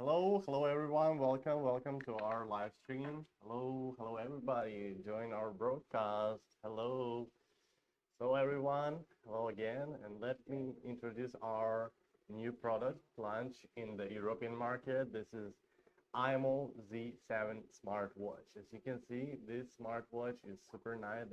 Hello everyone. Welcome to our live stream. Hello everybody. Join our broadcast. Hello. So everyone, hello again, and let me introduce our new product launch in the European market. This is imoo Z7 smartwatch. As you can see, this smartwatch is super nice.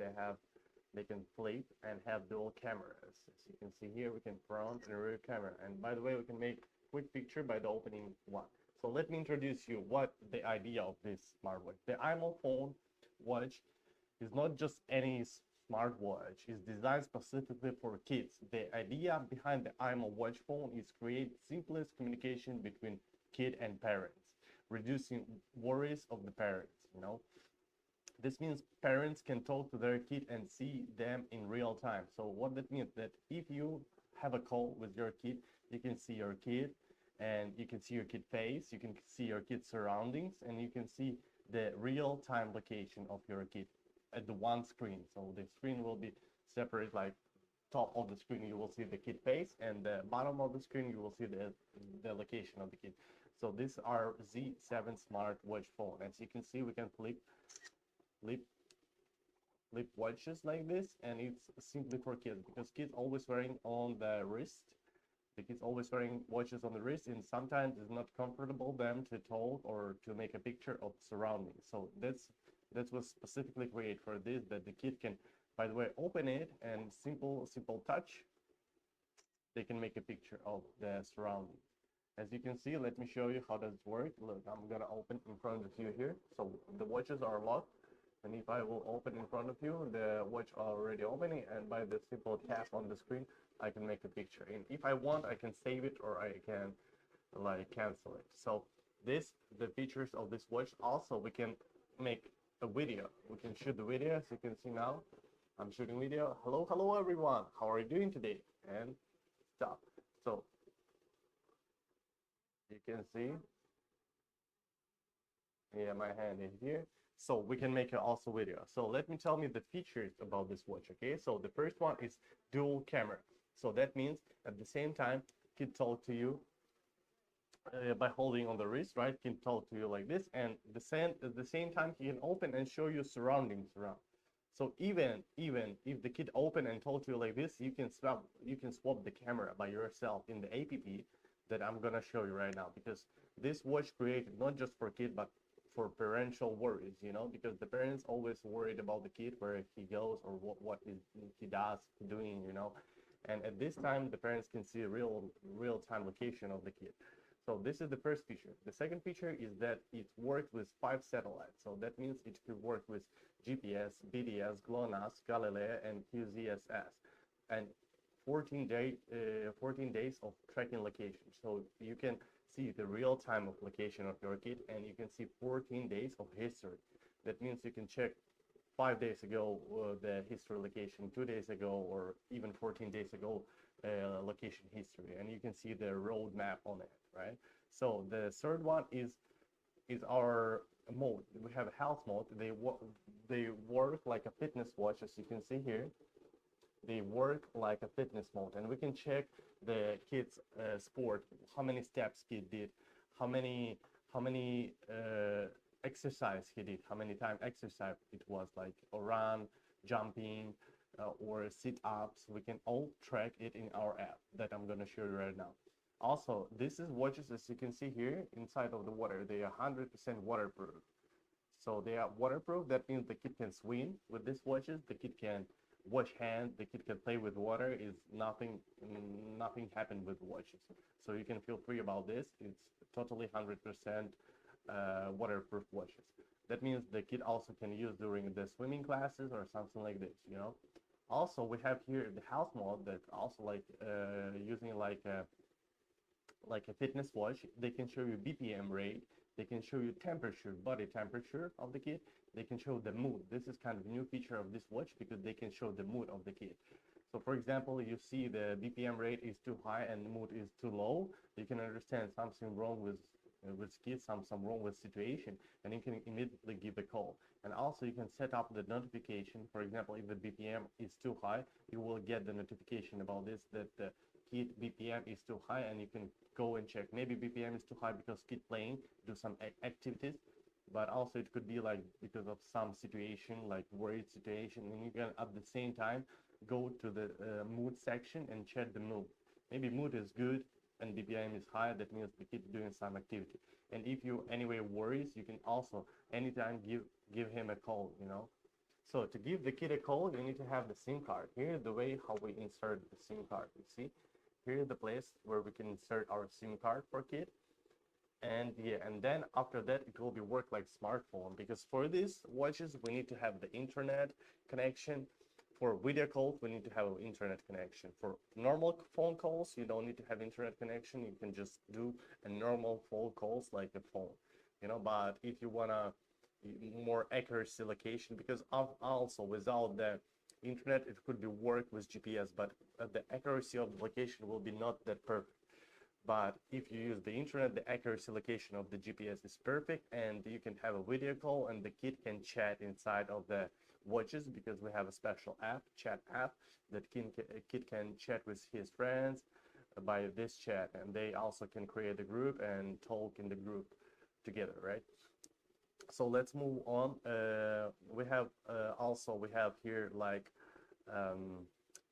They can flip and have dual cameras. As you can see here, we can front and rear camera. And by the way, we can make quick picture by the opening one. So let me introduce you what the idea of this smartwatch. The imoo phone watch is not just any smartwatch. It's designed specifically for kids. The idea behind the imoo watch phone is create simplest communication between kid and parents, reducing worries of the parents. This means parents can talk to their kid and see them in real time. So what that means that if you have a call with your kid, you can see your kid and you can see your kid face, you can see your kid's surroundings, and you can see the real time location of your kid at the one screen. So the screen will be separate, like top of the screen you will see the kid face, and the bottom of the screen you will see the location of the kid. So these are Z7 smartwatch phone. As you can see, we can flip watches like this, and it's simply for kids because kids always wearing on the wrist. The kids always wearing watches on the wrist, and sometimes it's not comfortable them to talk or to make a picture of surroundings. So that's was specifically created for this, that the kid can, by the way, open it and simple touch, they can make a picture of the surroundings. As you can see, let me show you how does it work. Look, I'm gonna open in front of you here. So the watches are locked, and if I will open in front of you, the watch already opening, and by the simple tap on the screen, I can make a picture. And if I want, I can save it or I can like cancel it. So the features of this watch. Also, we can make a video. We can shoot the video. As you can see now, I'm shooting video. Hello everyone. How are you doing today? And stop. So you can see, yeah, my hand is here. So we can make also video. So let me tell you the features about this watch. Okay, so the first one is dual camera. So that means at the same time can talk to you by holding on the wrist, right? Can talk to you like this, and at the same time he can open and show you surroundings around. So even if the kid open and talk to you like this, you can swap the camera by yourself in the app that I'm gonna show you right now, because this watch created not just for kid but for parental worries, because the parents always worried about the kid, where he goes or what he does doing. And at this time the parents can see real time location of the kid. So this is the first feature. The second feature is that it works with 5 satellites. So that means it could work with GPS, BDS, GLONASS, Galileo, and QZSS, and 14 days of tracking location. So you can see the real time of location of your kid, and you can see 14 days of history. That means you can check 5 days ago the history location, 2 days ago, or even 14 days ago location history, and you can see the road map on it, right? So the third one is our mode. We have a health mode. They work like a fitness watch, as you can see here. They work like a fitness mode, and we can check the kid's sport, how many steps he did, how many exercise he did, how many time exercise it was, like a run, jumping, or sit-ups. We can all track it in our app that I'm gonna show you right now. Also, this is watches, as you can see here, inside of the water. They are 100% waterproof. So they are waterproof. That means the kid can swim with these watches. The kid can wash hands. The kid can play with water. Is nothing happened with watches. So you can feel free about this. It's totally 100% waterproof watches. That means the kid also can use during the swimming classes or something like this. Also, we have here the health mode that also like using like a fitness watch. They can show you BPM rate, they can show you temperature, body temperature of the kid, they can show the mood. This is kind of a new feature of this watch because they can show the mood of the kid. So for example, you see the BPM rate is too high and the mood is too low, you can understand something wrong with kids, some wrong with situation, and you can immediately give a call. And also you can set up the notification. For example, if the BPM is too high, you will get the notification about this, that the kid BPM is too high, and you can go and check. Maybe BPM is too high because kid playing, do some activities, but also it could be like because of some situation, like worried situation, and you can at the same time go to the mood section and check the mood. Maybe mood is good and BPM is high, that means the kid doing some activity. And if you anyway worries, you can also anytime give him a call, you know. So to give the kid a call, you need to have the SIM card. Here's the way how we insert the SIM card. You see, here is the place where we can insert our SIM card for kid. And yeah, and then after that it will be work like smartphone, because for these watches we need to have the internet connection. For video calls we need to have an internet connection. For normal phone calls you don't need to have internet connection, you can just do a normal phone calls like a phone, you know. But if you want to more accuracy location, because also without the internet it could be work with GPS, but the accuracy of the location will be not that perfect. But if you use the internet, the accuracy location of the GPS is perfect, and you can have a video call and the kid can chat inside of the watches, because we have a special app, chat app, that kid can chat with his friends by this chat, and they also can create a group and talk in the group together, right? So let's move on. We have here like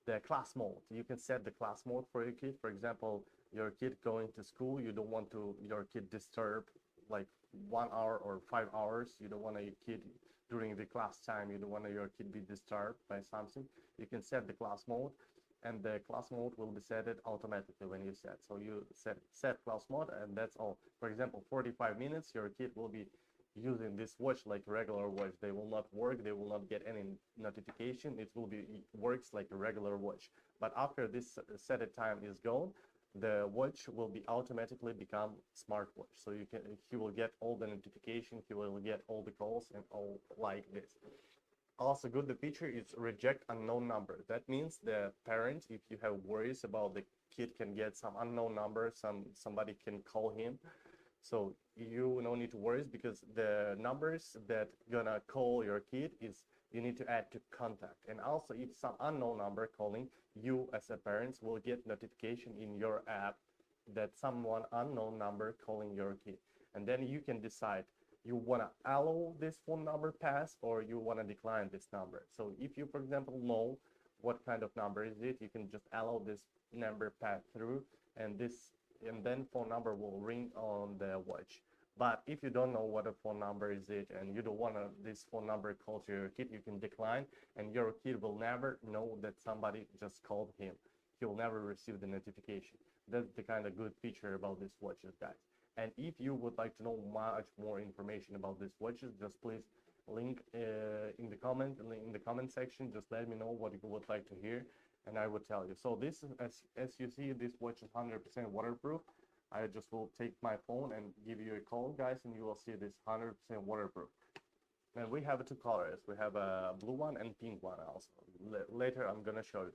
the class mode. You can set the class mode for your kid. For example, your kid going to school, you don't want to your kid disturb like 1 hour or 5 hours. You don't want your kid during the class time, you don't want your kid be disturbed by something. You can set the class mode, and the class mode will be set it automatically when you set. So you set class mode, and that's all. For example, 45 minutes your kid will be using this watch like a regular watch. They will not work, they will not get any notification, it will be works like a regular watch. But after this set time is gone, the watch will be automatically become smartwatch. So he will get all the notification, he will get all the calls and all like this. Also good, the feature is reject unknown number. That means the parent, if you have worries about the kid can get some unknown number, somebody can call him, so you no need to worry, because the numbers that gonna call your kid is you need to add to contact. And also if some unknown number calling, you as a parent will get notification in your app that someone unknown number calling your kid. And then you can decide you want to allow this phone number pass or you want to decline this number. So if you, for example, know what kind of number is it, you can just allow this number pass through, and then phone number will ring on the watch. But if you don't know what a phone number is it and you don't want this phone number call to your kid, you can decline, and your kid will never know that somebody just called him. He will never receive the notification. That's the kind of good feature about these watches, guys. And if you would like to know much more information about these watches, just please link in the comment section. Just let me know what you would like to hear, and I will tell you. So this is, as you see, this watch is 100% waterproof. I just will take my phone and give you a call, guys, and you will see this 100% waterproof. And we have two colors. We have a blue one and pink one also. Later I'm gonna show you.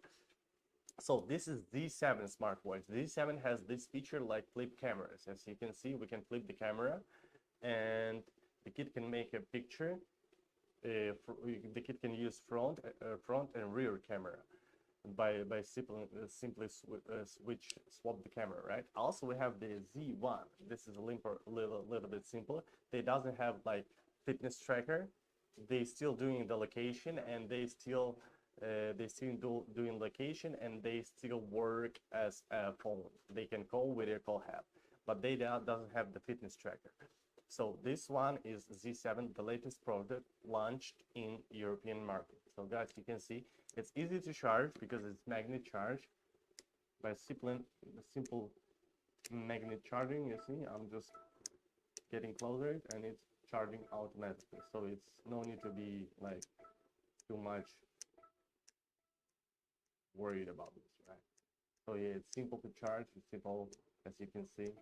So this is Z7 smartwatch. Z7 has this feature like flip cameras. As you can see, we can flip the camera, and the kid can make a picture. The kid can use front and rear camera by simply swap the camera, right? Also, we have the Z1. This is a little bit simpler. They doesn't have like fitness tracker. They still doing the location, and they still doing location, and they still work as a phone. They can call, video call, have, but they doesn't have the fitness tracker. So this one is Z7, the latest product launched in European market. So guys, you can see it's easy to charge because it's magnet charge by simple magnet charging. You see, I'm just getting closer and it's charging automatically. So it's no need to be like too much worried about this, right? So yeah, it's simple to charge. It's simple, as you can see,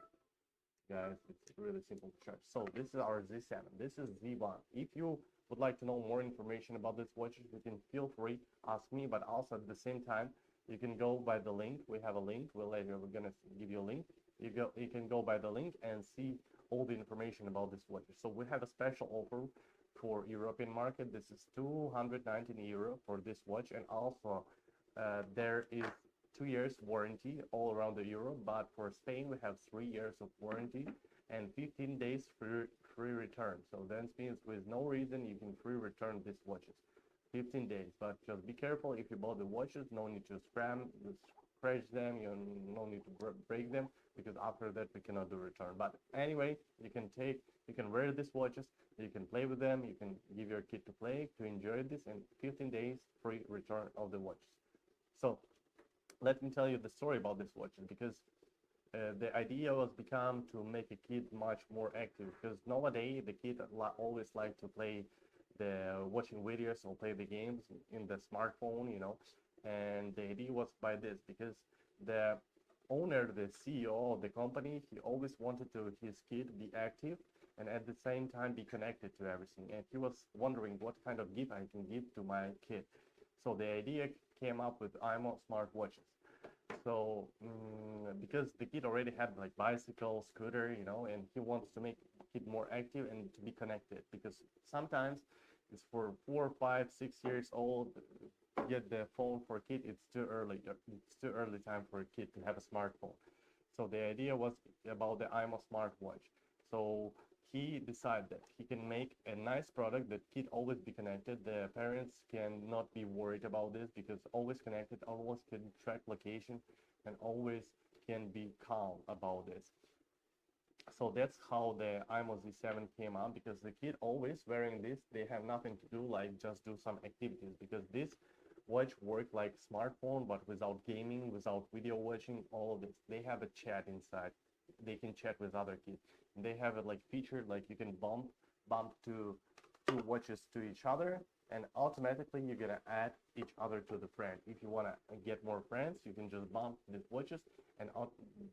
guys. It's really simple to charge. So this is our Z7. This is Z1. If you would like to know more information about this watch, you can feel free ask me. But also at the same time, you can go by the link. We have a link. We're gonna give you a link. You can go by the link and see all the information about this watch. So we have a special offer for European market. This is 219 euro for this watch, and also there is 2 years warranty all around the Europe, but for Spain we have 3 years of warranty and 15 days free return. So that means with no reason you can free return these watches. 15 days, but just be careful if you bought the watches, no need to scratch them, you no need to break them, because after that we cannot do return. But anyway, you can wear these watches, you can play with them, you can give your kid to play, to enjoy this, and 15 days free return of the watches. So let me tell you the story about this watch, because the idea was become to make a kid much more active, because nowadays the kid always like to play watching videos or play the games in the smartphone, and the idea was by this, because the owner, the CEO of the company, he always wanted his kid be active and at the same time be connected to everything, and he was wondering what kind of gift I can give to my kid. So the idea came up with imoo smartwatches. So because the kid already had like bicycle, scooter, and he wants to make kid more active and to be connected, because sometimes it's for 4, 5, 6 years old, get the phone for kid, it's too early time for a kid to have a smartphone. So the idea was about the imoo smartwatch. So he decided that he can make a nice product that kid always be connected. The parents can not be worried about this, because always connected, always can track location, and always can be calm about this. So that's how the imoo Z7 came out, because the kid always wearing this, they have nothing to do like just do some activities, because this watch work like smartphone but without gaming, without video watching, all of this. They have a chat inside, they can chat with other kids. They have a like feature like you can bump two watches to each other, and automatically you're gonna add each other to the friend. If you want to get more friends, you can just bump these watches, and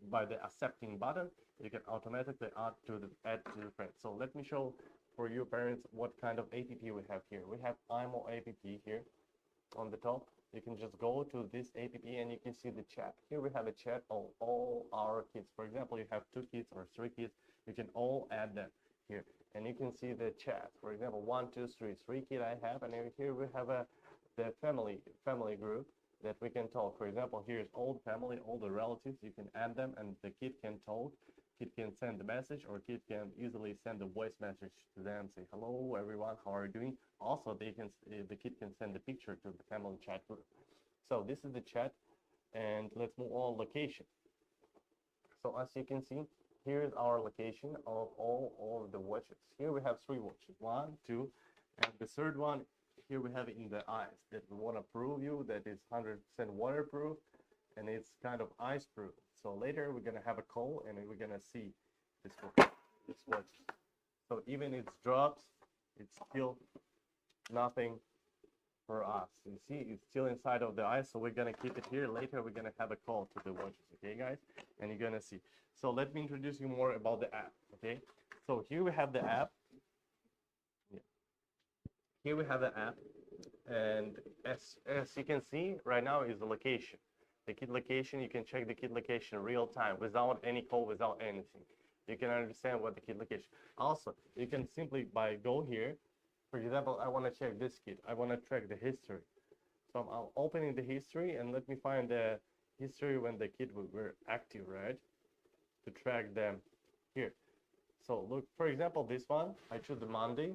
by the accepting button you can automatically add to the friend. So let me show for you parents what kind of app we have here. We have imoo app here on the top. You can just go to this app and you can see the chat. Here we have a chat of all our kids. For example, you have 2 kids or 3 kids, you can all add them here, and you can see the chat. For example, 1, 2, 3 kids I have, and here we have the family group that we can talk. For example, here's all the family, all the relatives. You can add them, and the kid can talk. Kid can send the message, or kid can easily send a voice message to them, say hello everyone, how are you doing. Also, the kid can send a picture to the family chat group. So this is the chat, and let's move on location. So as you can see, here's our location of all of the watches. Here we have 3 watches, 1, 2, and the third one here we have it in the eyes, that we want to prove you that it's 100% waterproof and it's kind of ice proof. So later we're gonna have a call and we're gonna see this watch. So even it drops, it's still nothing for us. You see, it's still inside of the ice, so we're gonna keep it here. Later we're gonna have a call to the watches, okay guys? And you're gonna see. So let me introduce you more about the app, okay? So here we have the app. Yeah. Here we have the app, and as you can see right now is the location. The kid location, you can check the kid location real time without any call, without anything. You can understand what the kid location. Also, you can simply go here. For example, I want to check this kid. I want to track the history. So I'm opening the history, and let me find the history when the kid were active, right? To track them here. So look, for example, this one, I choose the Monday,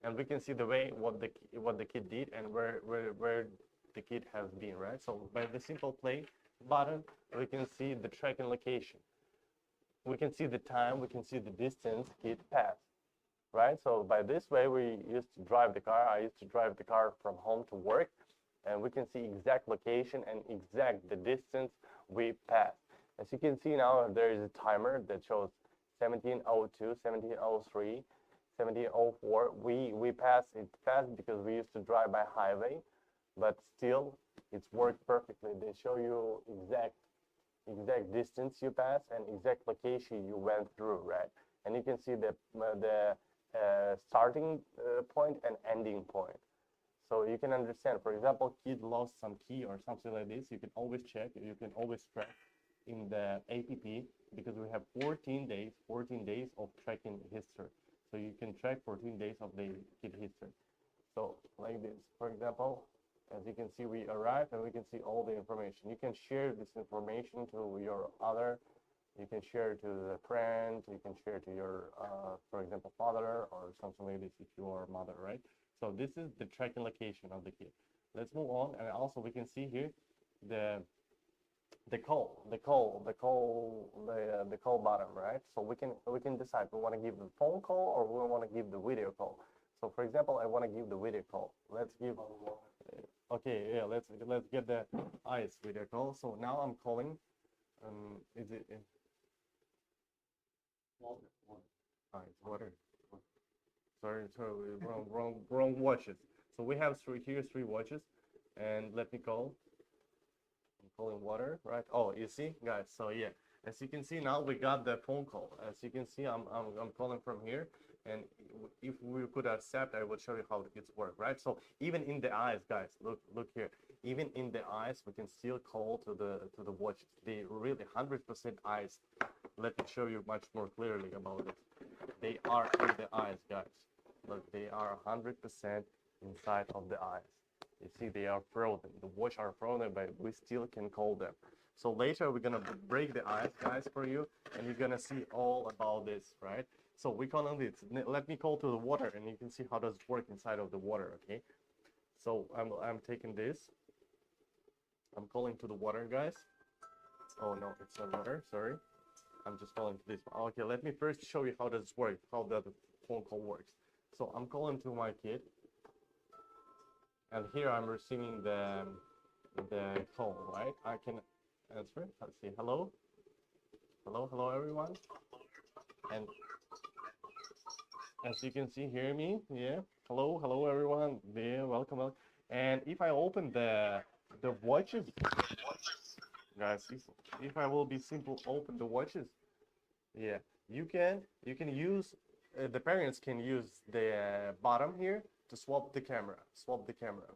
and we can see the way what the kid did and where the kid has been, right? So by the simple play button, we can see the tracking location. We can see the time, we can see the distance kid passed, right? So by this way, we used to drive the car. I used to drive the car from home to work, and we can see exact location and exact the distance we passed. As you can see now, there is a timer that shows 17:02, 17:03, 17:04. We passed it fast because we used to drive by highway, but still it's worked perfectly. They show you exact distance you passed and exact location you went through, right? And you can see the starting point and ending point. So you can understand, for example, kid lost some key or something like this, you can always check, you can always track in the app, because we have 14 days of tracking history. So you can track 14 days of the kid history. So like this, for example, As you can see, we arrived and we can see all the information. You can share this information to your other, you can share to the friend, you can share to your, for example, father or something like this if you are mother, right? So this is the tracking location of the kid. Let's move on, and also we can see here the call button, right? So we can decide we want to give the phone call or we want to give the video call. So for example, I want to give the video call. Let's give. Okay, yeah. Let's get the ice video call. So now I'm calling. Is it? Ice water. Sorry, wrong watches. So we have three watches, and let me call. I'm calling water, right? Oh, you see, guys. So yeah, as you can see now, we got the phone call. As you can see, I'm calling from here, and if we could accept, I will show you how it's work, right? So even in the eyes, guys, look here. Even in the eyes, we can still call to the watches. They really 100% eyes. Let me show you much more clearly about it. They are in the eyes, guys. Look, they are 100% inside of the eyes. You see, they are frozen. The watch are frozen, but we still can call them. So later we're gonna break the eyes, guys, for you, and you're gonna see all about this, right? So we call on this. Let me call to the water, and you can see how does it work inside of the water. Okay. So I'm taking this. I'm calling to the water, guys. Oh no, it's not water. Sorry. I'm just calling to this one. Okay, let me first show you how does it work, how the phone call works. So I'm calling to my kid, and here I'm receiving the call, right? I can answer. Let's see. Hello, hello, everyone. And as you can see, hear me? Yeah. Hello, everyone. Yeah, welcome. And if I open the watches, guys, if I will be simple open the watches, yeah, you can use the parents can use the bottom here to swap the camera.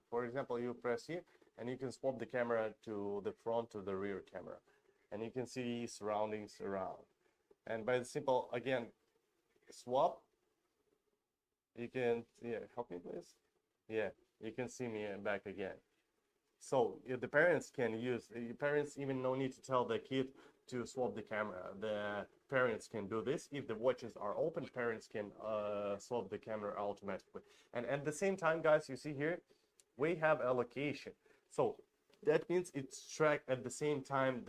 For example, you press here and you can swap the camera to the front to the rear camera, and you can see surroundings around. And by the simple again swap, you can, yeah, help me please. Yeah, you can see me back again. So the parents can use, parents even no need to tell the kid to swap the camera. The parents can do this. If the watches are open, parents can swap the camera automatically. And at the same time, guys, you see here, we have a location. So that means it's tracked at the same time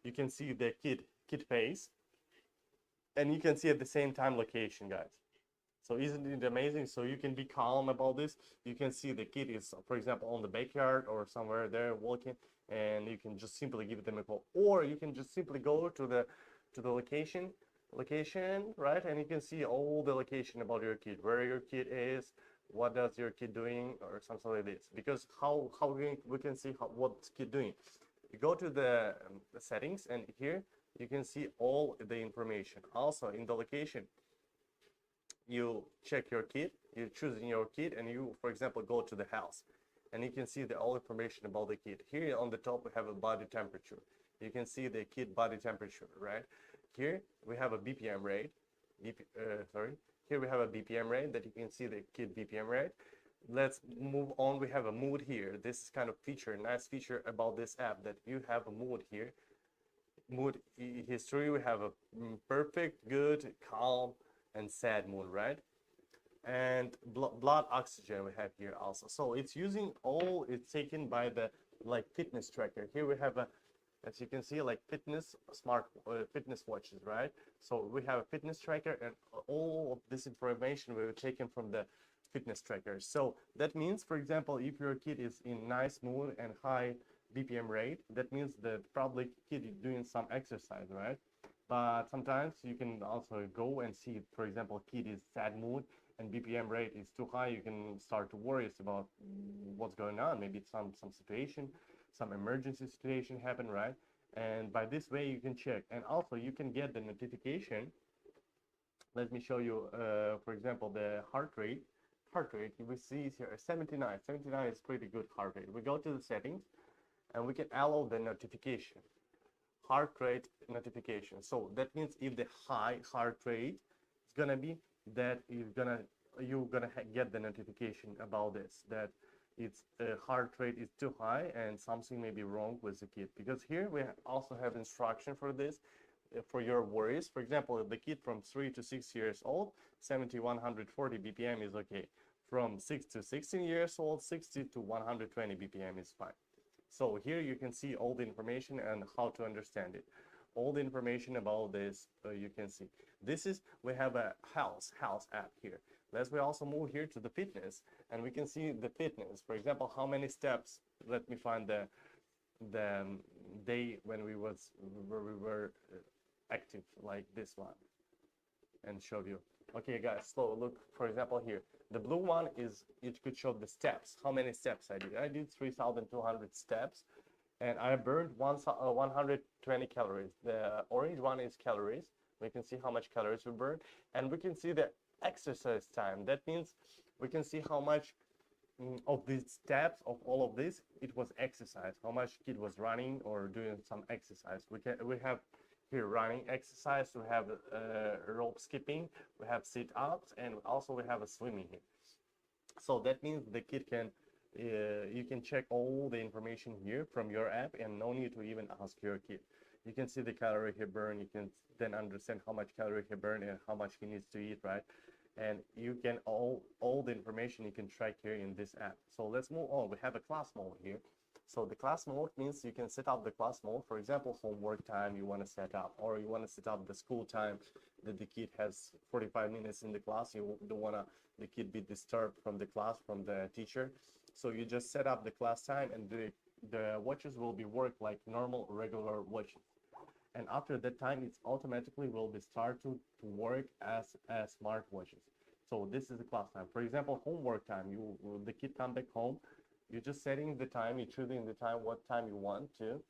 you can see the kid face, and you can see at the same time location, guys. So isn't it amazing? So you can be calm about this. You can see the kid is, for example, on the backyard or somewhere there walking, and you can just simply give them a call, or you can just simply go to the location, right? And you can see all the location about your kid, where your kid is, what does your kid doing, or something like this. Because how we can see what kid doing. You go to the settings, and here you can see all the information. Also in the location, you check your kid, you choose your kid, and you, for example, go to the house, and you can see all information about the kid. Here on the top we have a body temperature. You can see the kid body temperature, right? Here we have a BPM rate. Here we have a BPM rate that you can see the kid BPM rate. Let's move on. We have a mood here. This is kind of feature, nice feature about this app, that you have a mood here. Mood history, we have a perfect, good, calm, and sad mood, right? And blood oxygen we have here also. So it's using all, it's taken by the like fitness tracker. Here we have a, as you can see, like fitness fitness watches, right? So we have a fitness tracker, and all of this information we were taken from the fitness tracker. So that means, for example, if your kid is in nice mood and high BPM rate, that means that probably kid is doing some exercise, right? But sometimes you can also go and see, for example, kid is sad mood and BPM rate is too high. You can start to worry about what's going on. Maybe some situation, some emergency situation happen, right? And by this way you can check, and also you can get the notification. Let me show you, for example, the heart rate. We see here 79. 79 is pretty good heart rate. We go to the settings, and we can allow the notification, heart rate notification. So that means if the high heart rate is gonna be, that you're gonna get the notification about this, that its heart rate is too high and something may be wrong with the kid. Because here we also have instruction for this, for your worries. For example, if the kid from 3 to 6 years old, 70 140 bpm is okay. From 6 to 16 years old, 60 to 120 bpm is fine. So here you can see all the information and how to understand it. All the information about this you can see. This is, we have a health app here. Let's we also move here to the fitness, and we can see the fitness. For example, how many steps. Let me find the day when we were active, like this one, and show you. Okay, guys, so look, for example, here the blue one is, it could show the steps, how many steps I did 3,200 steps, and I burned 120 calories. The orange one is calories. We can see how much calories we burned, and we can see the exercise time. That means we can see how much of these steps, of all of this, it was exercise, how much kid was running or doing some exercise. We have here running exercise, we have rope skipping, we have sit-ups, and also we have a swimming here. So that means the kid can you can check all the information here from your app, and no need to even ask your kid. You can see the calorie he burned. You can then understand how much calorie he burned and how much he needs to eat, right? And you can all the information you can track here in this app. So let's move on. We have a class mode here. So the class mode means you can set up the class mode. For example, homework time you want to set up, or you want to set up the school time that the kid has 45 minutes in the class. You don't want the kid be disturbed from the class, from the teacher. So you just set up the class time, and the watches will be work like normal regular watches. And after that time, it's automatically will be start to work as smart watches. So this is the class time. For example, homework time, the kid come back home, you're just setting the time, you're choosing the time, what time you want to,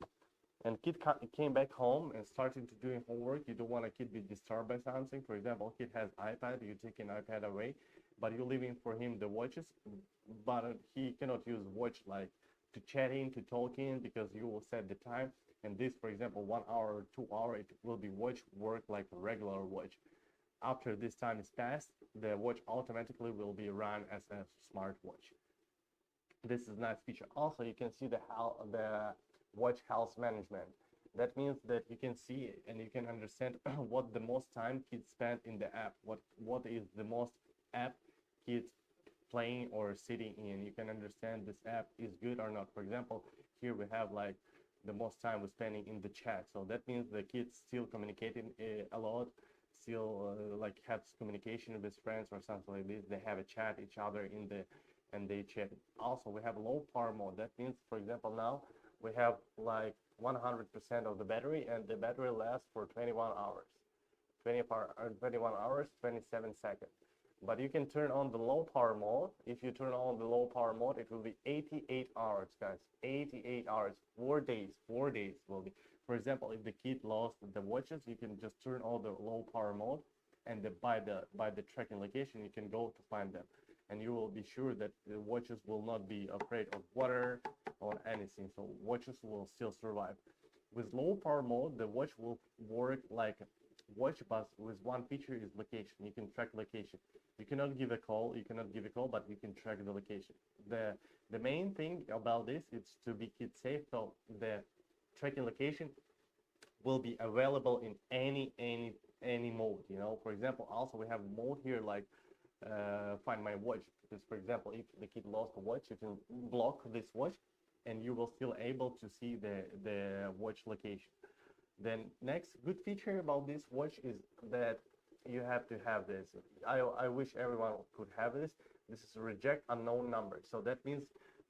and kid came back home and started to doing homework. You don't want a kid be disturbed by something. For example, kid has iPad, you take an iPad away, but you're leaving for him the watches, but he cannot use watch like to chatting, to talking, because you will set the time. And this, for example, 1 hour or 2 hour, it will be watch work like a regular watch. After this time is passed, the watch automatically will be run as a smart watch. This is a nice feature. Also, you can see the watch health management. That means that you can see and you can understand what the most time kids spend in the app, what is the most app kids playing or sitting in. You can understand this app is good or not. For example, here we have like the most time we're spending in the chat. So that means the kids still communicating a lot, still like have communication with friends or something like this. They have a chat each other in the, and they chat. Also, we have low power mode. That means, for example, now we have like 100% of the battery, and the battery lasts for 21 hours. 21 hours, 27 seconds. But you can turn on the low power mode. If you turn on the low power mode, it will be 88 hours, guys. 88 hours, 4 days will be. For example, if the kid lost the watches, you can just turn on the low power mode, and by the tracking location, you can go to find them. And you will be sure that the watches will not be afraid of water or anything. So watches will still survive. With low power mode, the watch will work like watch, but with one feature is location. You can track location. You cannot give a call, but you can track the location. The main thing about this is to be kid safe. So the tracking location will be available in any mode. You know, for example, also we have a mode here like find my watch. Because for example, if the kid lost a watch, you can block this watch, and you will still able to see the watch location. Then next good feature about this watch is that you have to have this. I wish everyone could have this. This is reject unknown numbers. So that means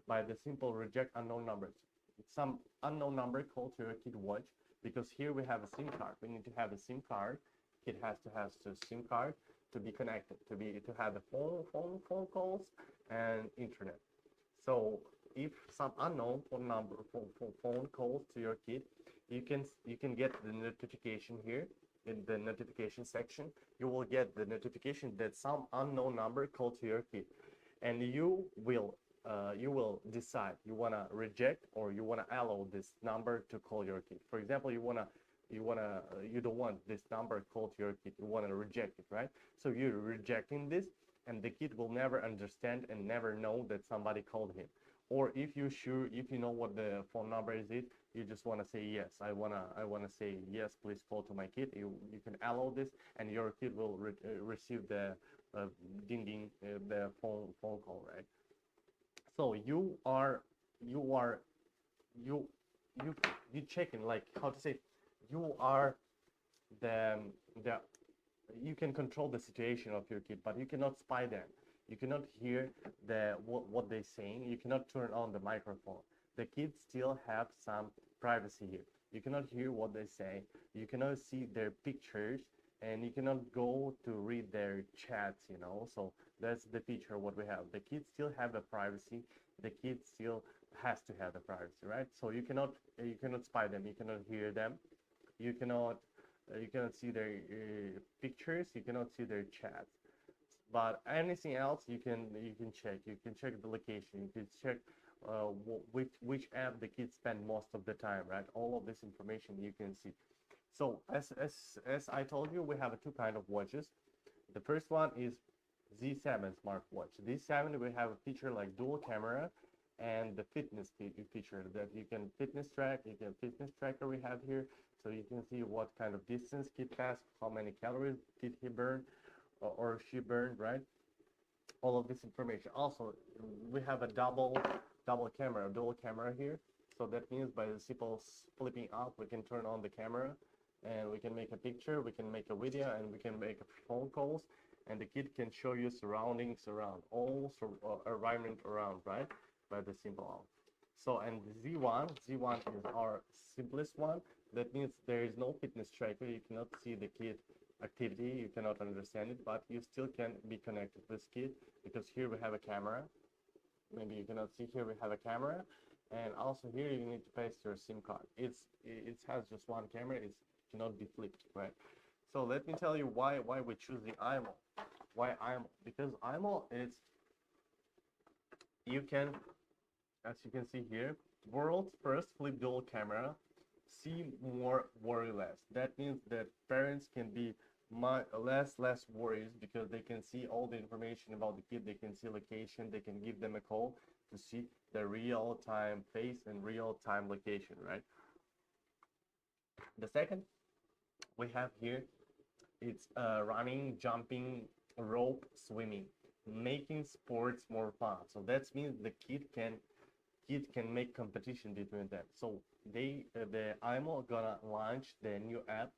by the simple reject unknown numbers, some unknown number called to your kid watch, because here we have a SIM card. We need to have a SIM card. Kid has to have a SIM card to be connected, to have the phone calls and internet. So if some unknown phone calls to your kid, you can get the notification here in the notification section. You will get the notification that some unknown number called to your kid, and you will decide you want to reject or you want to allow this number to call your kid. For example, you don't want this number called to your kid, you want to reject it, right? So you're rejecting this, and the kid will never understand and never know that somebody called him. Or if you're sure, if you know what the phone number is, you just want to say yes. I wanna say yes. Please call to my kid. You can allow this, and your kid will receive the ding ding, the phone call, right? So you you you checking, like, how to say, you are the the you can control the situation of your kid, but you cannot spy them. You cannot hear what they're saying. You cannot turn on the microphone. The kids still have some privacy here. You cannot hear what they say. You cannot see their pictures, and you cannot go to read their chats. So that's the feature what we have. The kids still have a privacy. The kids still has to have the privacy, right? So you cannot spy them. You cannot hear them. You cannot see their pictures. You cannot see their chats. But anything else, you can check. You can check the location. You can check which app the kids spend most of the time, right? All of this information you can see. So as I told you, we have two kind of watches. The first one is Z7 smartwatch. Z7, we have a feature like dual camera, and the fitness feature that you can fitness track. You can fitness tracker we have here, so you can see what kind of distance kid passed, how many calories did he burn, or she burned, right? All of this information. Also, we have a dual camera here. So that means by the simple flipping up, we can turn on the camera, and we can make a picture, we can make a video, and we can make phone calls, and the kid can show you surroundings around, all environment around, right? By the simple off. So, and Z1 is our simplest one. That means there is no fitness tracker. You cannot see the kid activity, you cannot understand it, but you still can be connected with kid, because here we have a camera. Maybe you cannot see, here we have a camera, and also here you need to paste your SIM card. It has just one camera. It cannot be flipped, right? So let me tell you why we choose the imoo. Why imoo? Because imoo is, you can, as you can see here, world's first flip dual camera. See more, worry less. That means that parents can be less worries, because they can see all the information about the kid. They can see location. They can give them a call to see the real-time face and real-time location, right? The second we have here, it's running, jumping, rope, swimming, making sports more fun. So that means the kid can make competition between them. So the imoo gonna launch the new app.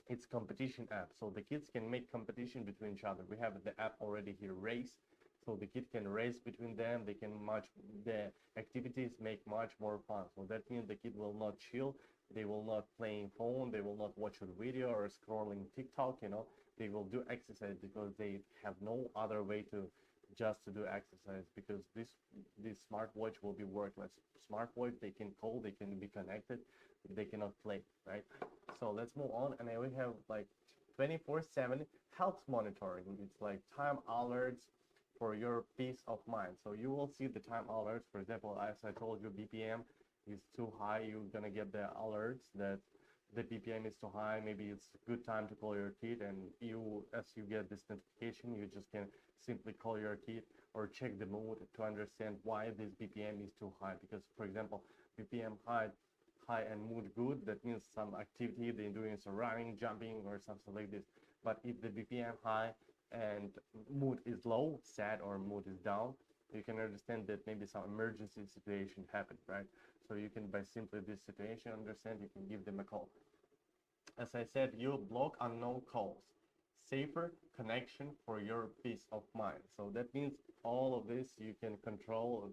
It's competition app, so the kids can make competition between each other. We have the app already here, race. So the kid can race between them. They can the activities make much more fun. So that means the kid will not chill. They will not playing phone. They will not watch a video or scrolling TikTok. They will do exercise, because they have no other way to just to do exercise, because this smartwatch will be worthless. Smartwatch, they can call, they can be connected, they cannot play, right? So let's move on, and then we have like 24/7 health monitoring. It's like time alerts for your peace of mind. So you will see the time alerts. For example, as I told you, BPM is too high. You're gonna get the alerts that the BPM is too high. Maybe it's a good time to call your kid, and as you get this notification, you just can simply call your kid or check the mood to understand why this BPM is too high. Because, for example, BPM high and mood good, that means some activity they're doing, some running, jumping, or something like this. But if the BPM high and mood is low, sad, or mood is down, you can understand that maybe some emergency situation happened, right? So you can, by simply this situation, understand, you can give them a call. As I said, you block unknown calls. Safer connection for your peace of mind. So that means all of this you can control.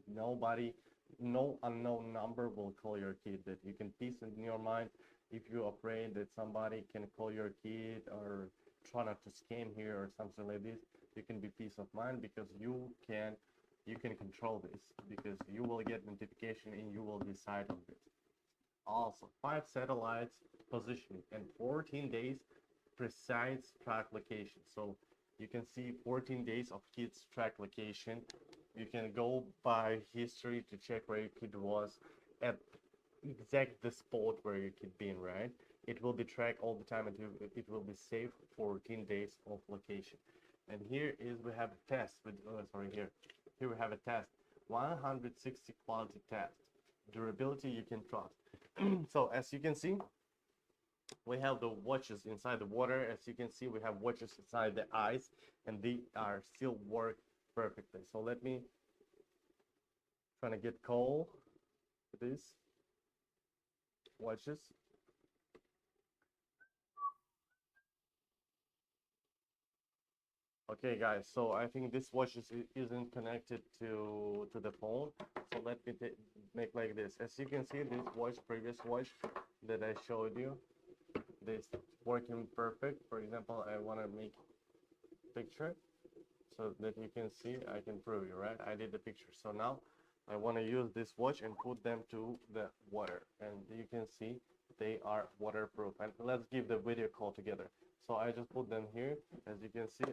No unknown number will call your kid. That you can peace in your mind. If you're afraid that somebody can call your kid or try not to scam here or something like this, you can be peace of mind, because you can control this, because you will get notification and you will decide on this. Also, 5 satellites positioning and 14 days precise track location. So you can see 14 days of kids track location. You can go by history to check where your kid was at exact the spot where your kid been, right? It will be tracked all the time, and it will be saved 14 days of location. And here is we have a test with here we have a test, 160 quality test, durability you can trust. So as you can see, we have the watches inside the water. As you can see, we have watches inside the ice, and they are still work perfectly. So let me try to get cold with these watches. Okay guys, so I think this watch isn't connected to the phone, so let me make like this. As you can see, this watch, previous watch that I showed you, this working perfect. For example, I want to make picture so that you can see, I can prove you, right? I did the picture. So now I want to use this watch and put them to the water, and you can see they are waterproof. And let's give the video call together. So I just put them here. As you can see,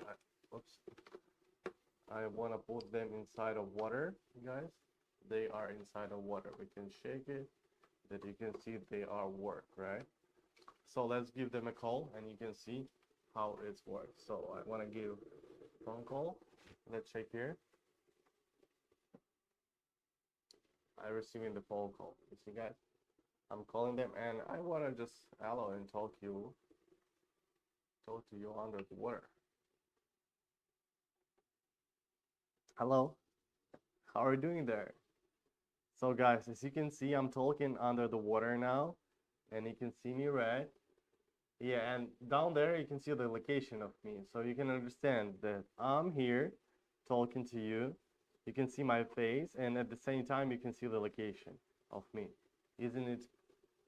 I want to put them inside of water, guys. They are inside of water. We can shake it, that you can see they are work, right? So let's give them a call, and you can see how it's worked. So I want to give phone call. Let's check here. I receiving the phone call. You see, guys, I'm calling them, and I want to just hello and talk to you under the water. Hello, how are you doing there? So guys, as you can see, I'm talking under the water now, and you can see me, right? Yeah, and down there you can see the location of me, so you can understand that I'm here talking to you. You can see my face, and at the same time you can see the location of me. Isn't it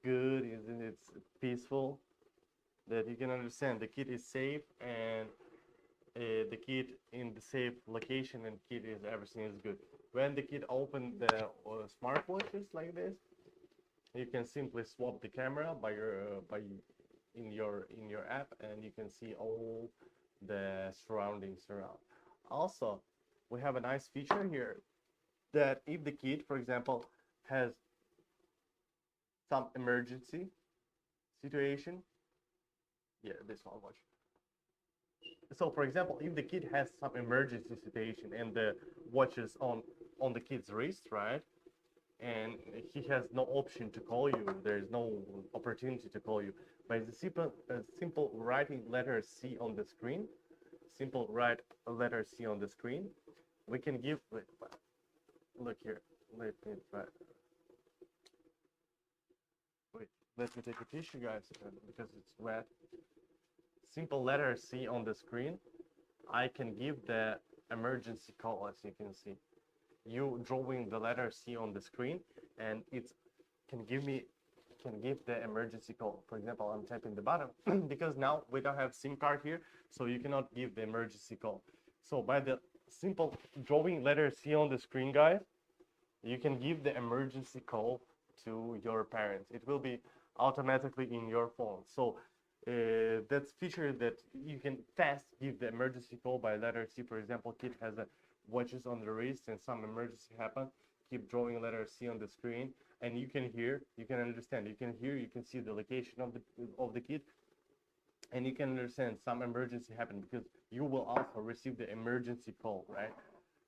good? Isn't it peaceful? That you can understand the kid is safe, and the kid in the safe location, and kid is everything is good. When the kid opened the smartwatches like this, you can simply swap the camera by in your app, and you can see all the surroundings around. Also, we have a nice feature here that if the kid, for example, has some emergency situation, yeah, this one watch. So for example, if the kid has some emergency situation and the watch is on the kid's wrist, right, and he has no option to call you, there is no opportunity to call you, by the simple writing letter C on the screen, simple write a letter C on the screen, we can give, look here, let me try. Wait, let me take a tissue, guys, because it's wet. Simple letter C on the screen, I can give the emergency call. As you can see, you drawing the letter C on the screen, and it can give the emergency call. For example, I'm tapping the button because now we don't have SIM card here, so you cannot give the emergency call. So by the simple drawing letter C on the screen, guys, you can give the emergency call to your parents. It will be automatically in your phone. So that's feature that you can fast give the emergency call by letter C. For example, kid has a watches on the wrist and some emergency happen, keep drawing letter C on the screen, and you can hear, you can understand, you can hear, you can see the location of the kid, and you can understand some emergency happened because you will also receive the emergency call, right?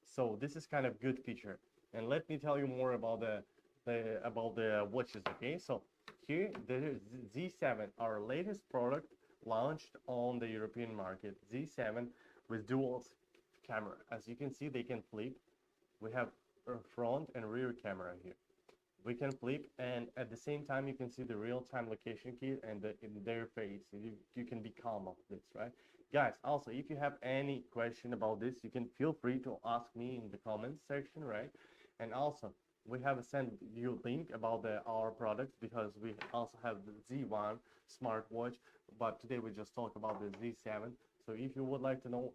So this is kind of good feature. And let me tell you more about the watches. Okay, so here the Z7, our latest product launched on the European market. Z7 with dual camera. As you can see, they can flip. We have a front and rear camera here. We can flip, and at the same time you can see the real-time location key and in their face. You can be calm of this, right? Guys, also, if you have any question about this, you can feel free to ask me in the comments section, right? And also, we have sent you link about our products, because we also have the Z1 smartwatch, but today we just talk about the Z7. So if you would like to know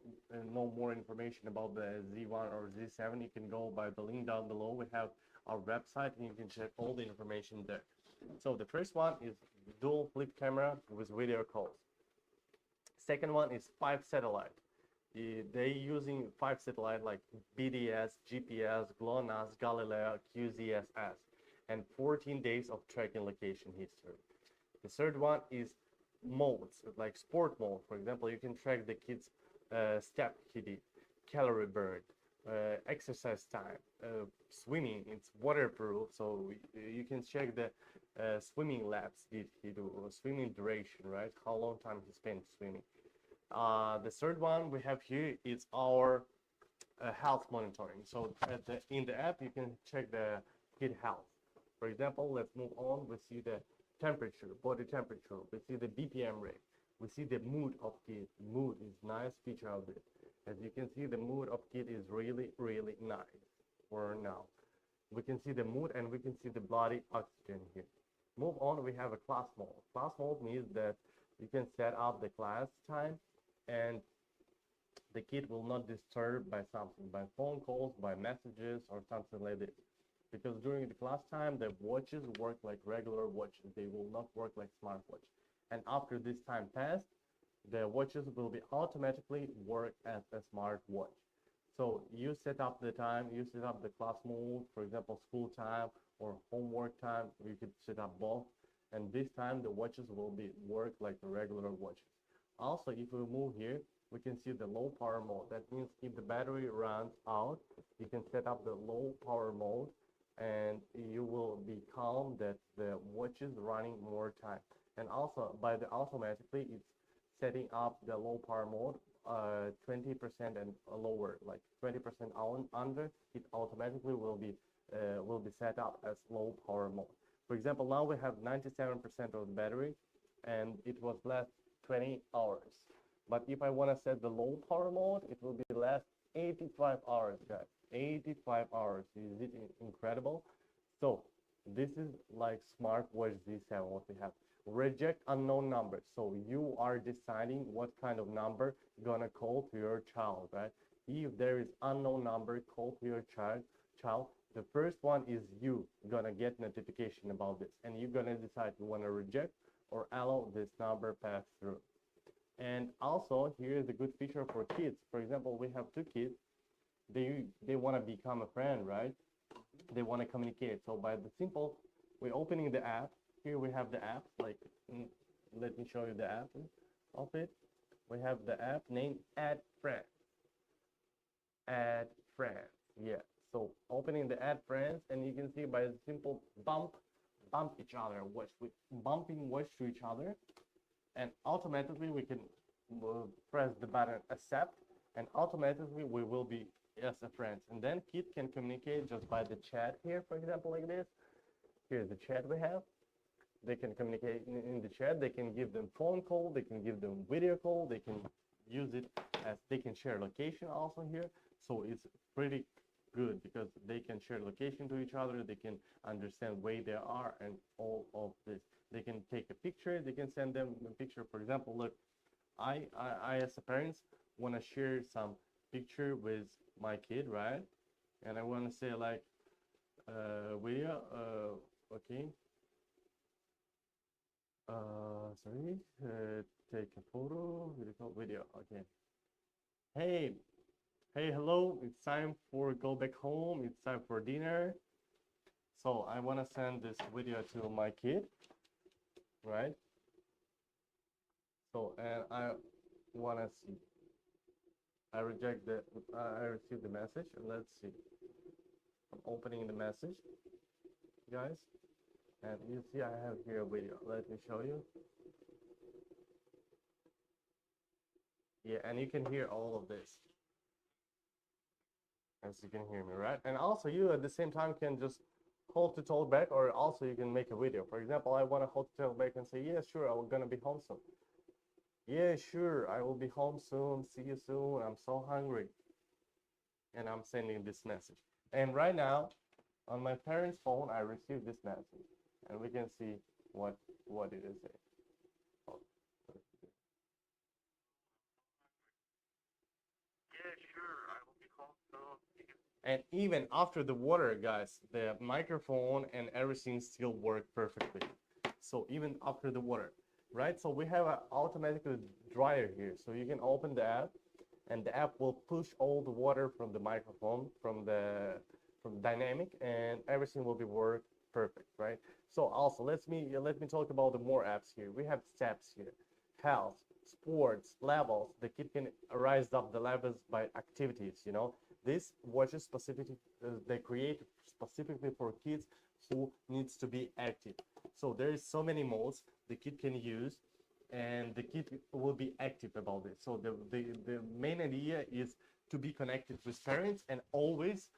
more information about the Z1 or Z7, you can go by the link down below. We have our website, and you can check all the information there. So the first one is dual flip camera with video calls. Second one is 5 satellite. They using 5 satellite like BDS, GPS, GLONASS, Galileo, QZSS, and 14 days of tracking location history. The third one is modes, like sport mode. For example, you can track the kids step he did, calorie burn, exercise time, swimming. It's waterproof, so you can check the swimming laps did he do, swimming duration, right? How long time he spent swimming. The third one we have here is our health monitoring. So in the app, you can check the kid health. For example, let's move on. We see the temperature, body temperature. We see the BPM rate. We see the mood of kid. Mood is nice feature of it. As you can see, the mood of kid is really, really nice for now. We can see the mood and we can see the body oxygen here. Move on, we have a class mode. Class mode means that you can set up the class time and the kid will not disturb by something, by phone calls, by messages, or something like this. Because during the class time, the watches work like regular watches. They will not work like smartwatch. And after this time passed, the watches will be automatically work as a smartwatch. So you set up the time, you set up the class mode, for example, school time or homework time. You could set up both. And this time the watches will be work like the regular watches. Also, if we move here, we can see the low power mode. That means if the battery runs out, you can set up the low power mode and you will be calm that the watch is running more time. And also by the automatically it's setting up the low power mode 20% and lower, like 20% on under, it automatically will be set up as low power mode. For example, now we have 97% of the battery and it was last 20 hours. But if I want to set the low power mode, it will be last 85 hours, guys. 85 hours. Is it incredible? So this is like smartwatch Z7, what we have. Reject unknown numbers. So you are deciding what kind of number you're gonna call to your child, right? If there is unknown number, call to your child. The first one is you gonna get notification about this, and you're gonna decide you wanna reject or allow this number pass through. And also here is a good feature for kids. For example, we have two kids. They want to become a friend, right? They want to communicate. So by the simple, we're opening the app. Here we have the app. Like, let me show you the app of it. We have the app named Add Friends. Add Friends. Yeah. So opening the Add Friends, and you can see by the simple bump each other. Bumping watch to each other. And automatically we can press the button accept, and automatically we will be as a friend. And then kids can communicate just by the chat here, for example, like this. Here's the chat we have. They can communicate in the chat. They can give them phone call. They can give them video call. They can use it as they can share location also here. So it's pretty good because they can share location to each other. They can understand where they are and all of this. They can take a picture. They can send them a picture. For example, look, I as a parent want to share some picture with my kid, right? And I want to say like video, okay, sorry, take a photo, video, okay. Hey, hello, it's time for go back home. It's time for dinner. So I want to send this video to my kid, right? So, and I want to see. I received the message, and let's see. I'm opening the message, guys. And you see I have here a video. Let me show you. Yeah, and you can hear all of this. As you can hear me, right? And also you at the same time can just hold to talk back, or also you can make a video. For example, I want to hold to talk back and say, yeah, sure, I'm gonna be home soon. Yeah, sure, I will be home soon. See you soon. I'm so hungry. And I'm sending this message. And right now, on my parents' phone, I received this message. And we can see what it is saying. Oh. Yeah, sure, I will be home soon. And even after the water, guys, the microphone and everything still work perfectly. So even after the water, right? So we have an automatic dryer here. So you can open the app, and the app will push all the water from the microphone, from dynamic, and everything will be work perfect, right? So also let me talk about the more apps here. We have steps here, health, sports levels, the kid can rise up the levels by activities, you know. These watches specifically, they create specifically for kids who needs to be active. So there is so many modes the kid can use, and the kid will be active about it. So the main idea is to be connected with parents and always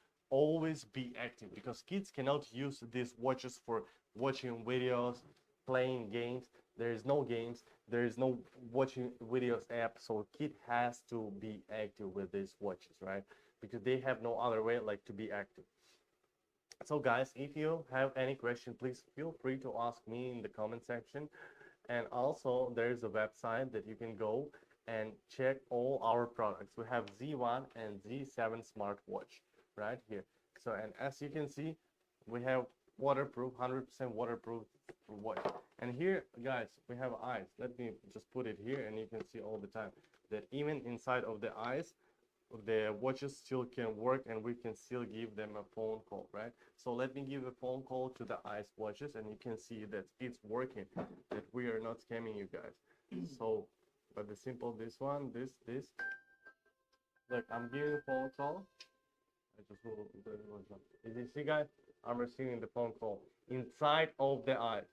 be active, because kids cannot use these watches for watching videos, playing games. There is no games, there is no watching videos app, so kid has to be active with these watches, right? Because they have no other way like to be active. So guys, if you have any question, please feel free to ask me in the comment section. And also there's a website that you can go and check all our products. We have Z1 and Z7 smartwatch right here. So, and as you can see, we have waterproof, 100% waterproof watch. And here, guys, we have eyes. Let me just put it here, and you can see all the time that even inside of the eyes, the watches still can work, and we can still give them a phone call, right? So let me give a phone call to the ice watches, and you can see that it's working, that we are not scamming you guys. So, but the simple, this one, this, look, I'm giving a phone call. I just will, as you see, guys, I'm receiving the phone call inside of the eyes.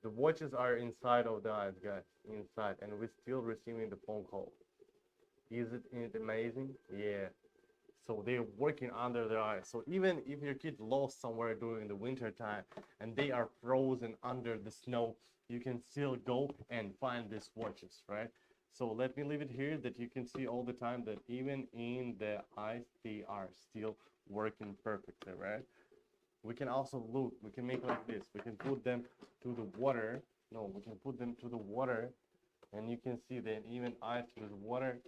The watches are inside of the eyes, guys, inside, and we're still receiving the phone call. Isn't it amazing? Yeah. So they're working under their eyes. So even if your kid lost somewhere during the winter time and they are frozen under the snow, you can still go and find these watches, right? So let me leave it here that you can see all the time that even in the eyes, they are still working perfectly, right? We can also look, we can make like this. We can put them to the water. No, we can put them to the water, and you can see that even eyes with water,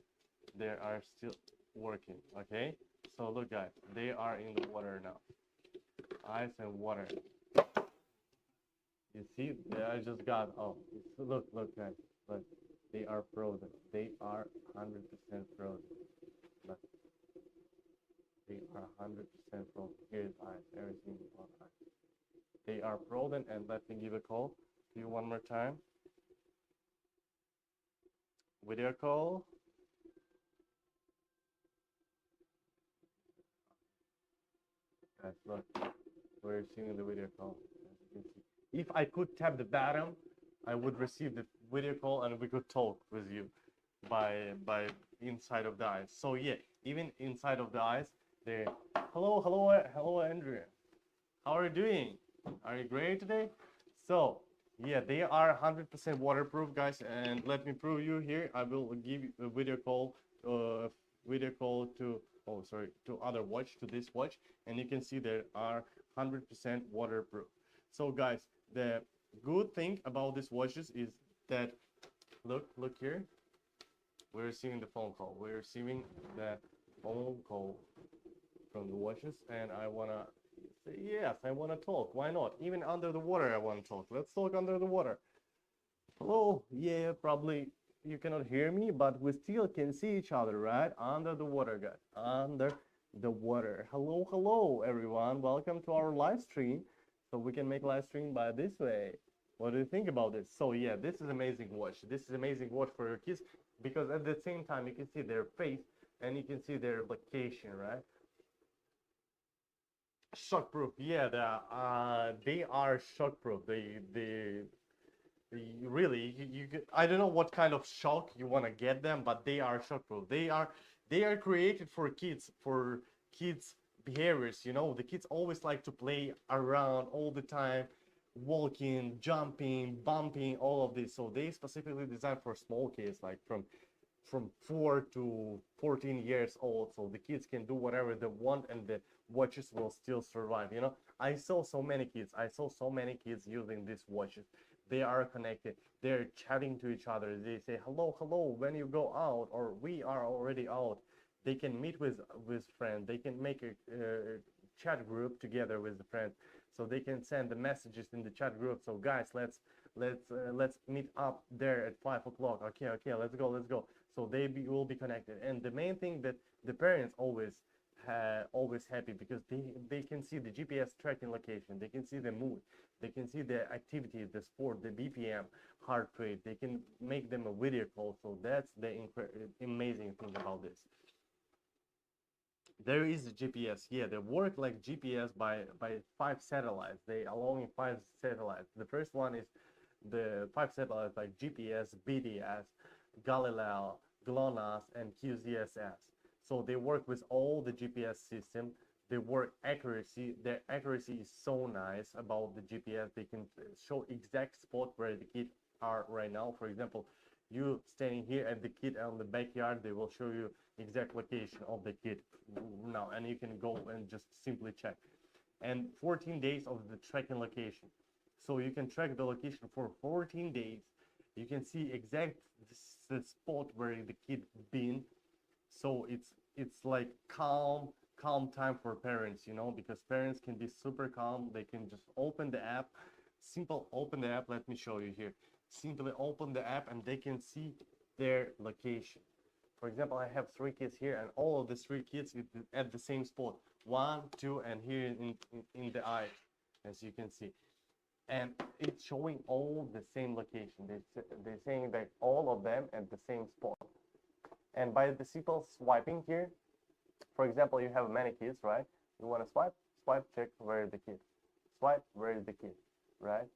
they are still working. Okay, so look, guys, they are in the water now, ice and water. You see, I just got, oh, look, guys, look, they are frozen. They are 100% frozen. Look, they are 100% frozen. Here's ice, everything is on ice. They are frozen. And let me give a call to you one more time. Video call. Guys, look, we're receiving the video call. As you can see. If I could tap the button, I would receive the video call and we could talk with you by inside of the eyes. So yeah, even inside of the eyes, they hello Andrea. How are you doing? Are you great today? So yeah, they are 100% waterproof, guys, and let me prove you here. I will give you a video call to, oh sorry, to other watch, to this watch, and you can see they are 100% waterproof. So guys, the good thing about these watches is that look here, we're receiving the phone call, we're receiving the phone call from the watches, and I wanna say yes, I wanna talk. Why not? Even under the water I wanna talk. Let's talk under the water. Hello. Yeah, probably you cannot hear me, but we still can see each other, right? Under the water, guys. Under the water. Hello everyone, welcome to our live stream. So we can make live stream by this way. What do you think about this? So yeah, this is amazing watch. This is amazing watch for your kids, because at the same time you can see their face and you can see their location, right? Shockproof. Yeah, they are shockproof. They really, I don't know what kind of shock you want to get them, but they are shockproof. They are created for kids, for kids behaviors, you know. The kids always like to play around all the time, walking, jumping, bumping, all of this. So they specifically designed for small kids, like from 4 to 14 years old, so the kids can do whatever they want and the watches will still survive, you know. I saw so many kids using these watches. They are connected, they're chatting to each other, they say hello when you go out, or we are already out. They can meet with friends, they can make a chat group together with the friends, so they can send the messages in the chat group. So guys, let's meet up there at 5 o'clock. Okay, let's go. So will be connected. And the main thing that the parents always always happy because they can see the GPS tracking location, they can see the mood, they can see the activity, the sport, the BPM, heart rate. They can make them a video call. So that's the amazing thing about this. There is a GPS. Yeah, they work like GPS by 5 satellites. They allowing 5 satellites. The first one is the 5 satellites like GPS, BDS, Galileo, GLONASS, and QZSS. So they work with all the GPS system. They work accuracy. Their accuracy is so nice about the GPS. They can show exact spot where the kids are right now. For example, you standing here and the kid on the backyard, they will show you exact location of the kid now, and you can go and just simply check. And 14 days of the tracking location. So you can track the location for 14 days. You can see exact the spot where the kid been. So it's like calm time for parents, you know, because parents can be super calm. They can just open the app, simple open the app. Let me show you here. Simply open the app and they can see their location. For example, I have 3 kids here, and all of the 3 kids at the same spot, 1, 2, and here in the eye, as you can see. And it's showing all the same location. They're saying that all of them at the same spot. And by the simple swiping here, for example, you have many kids, right? You want to swipe, check where is the kid. Swipe, where is the kid, right?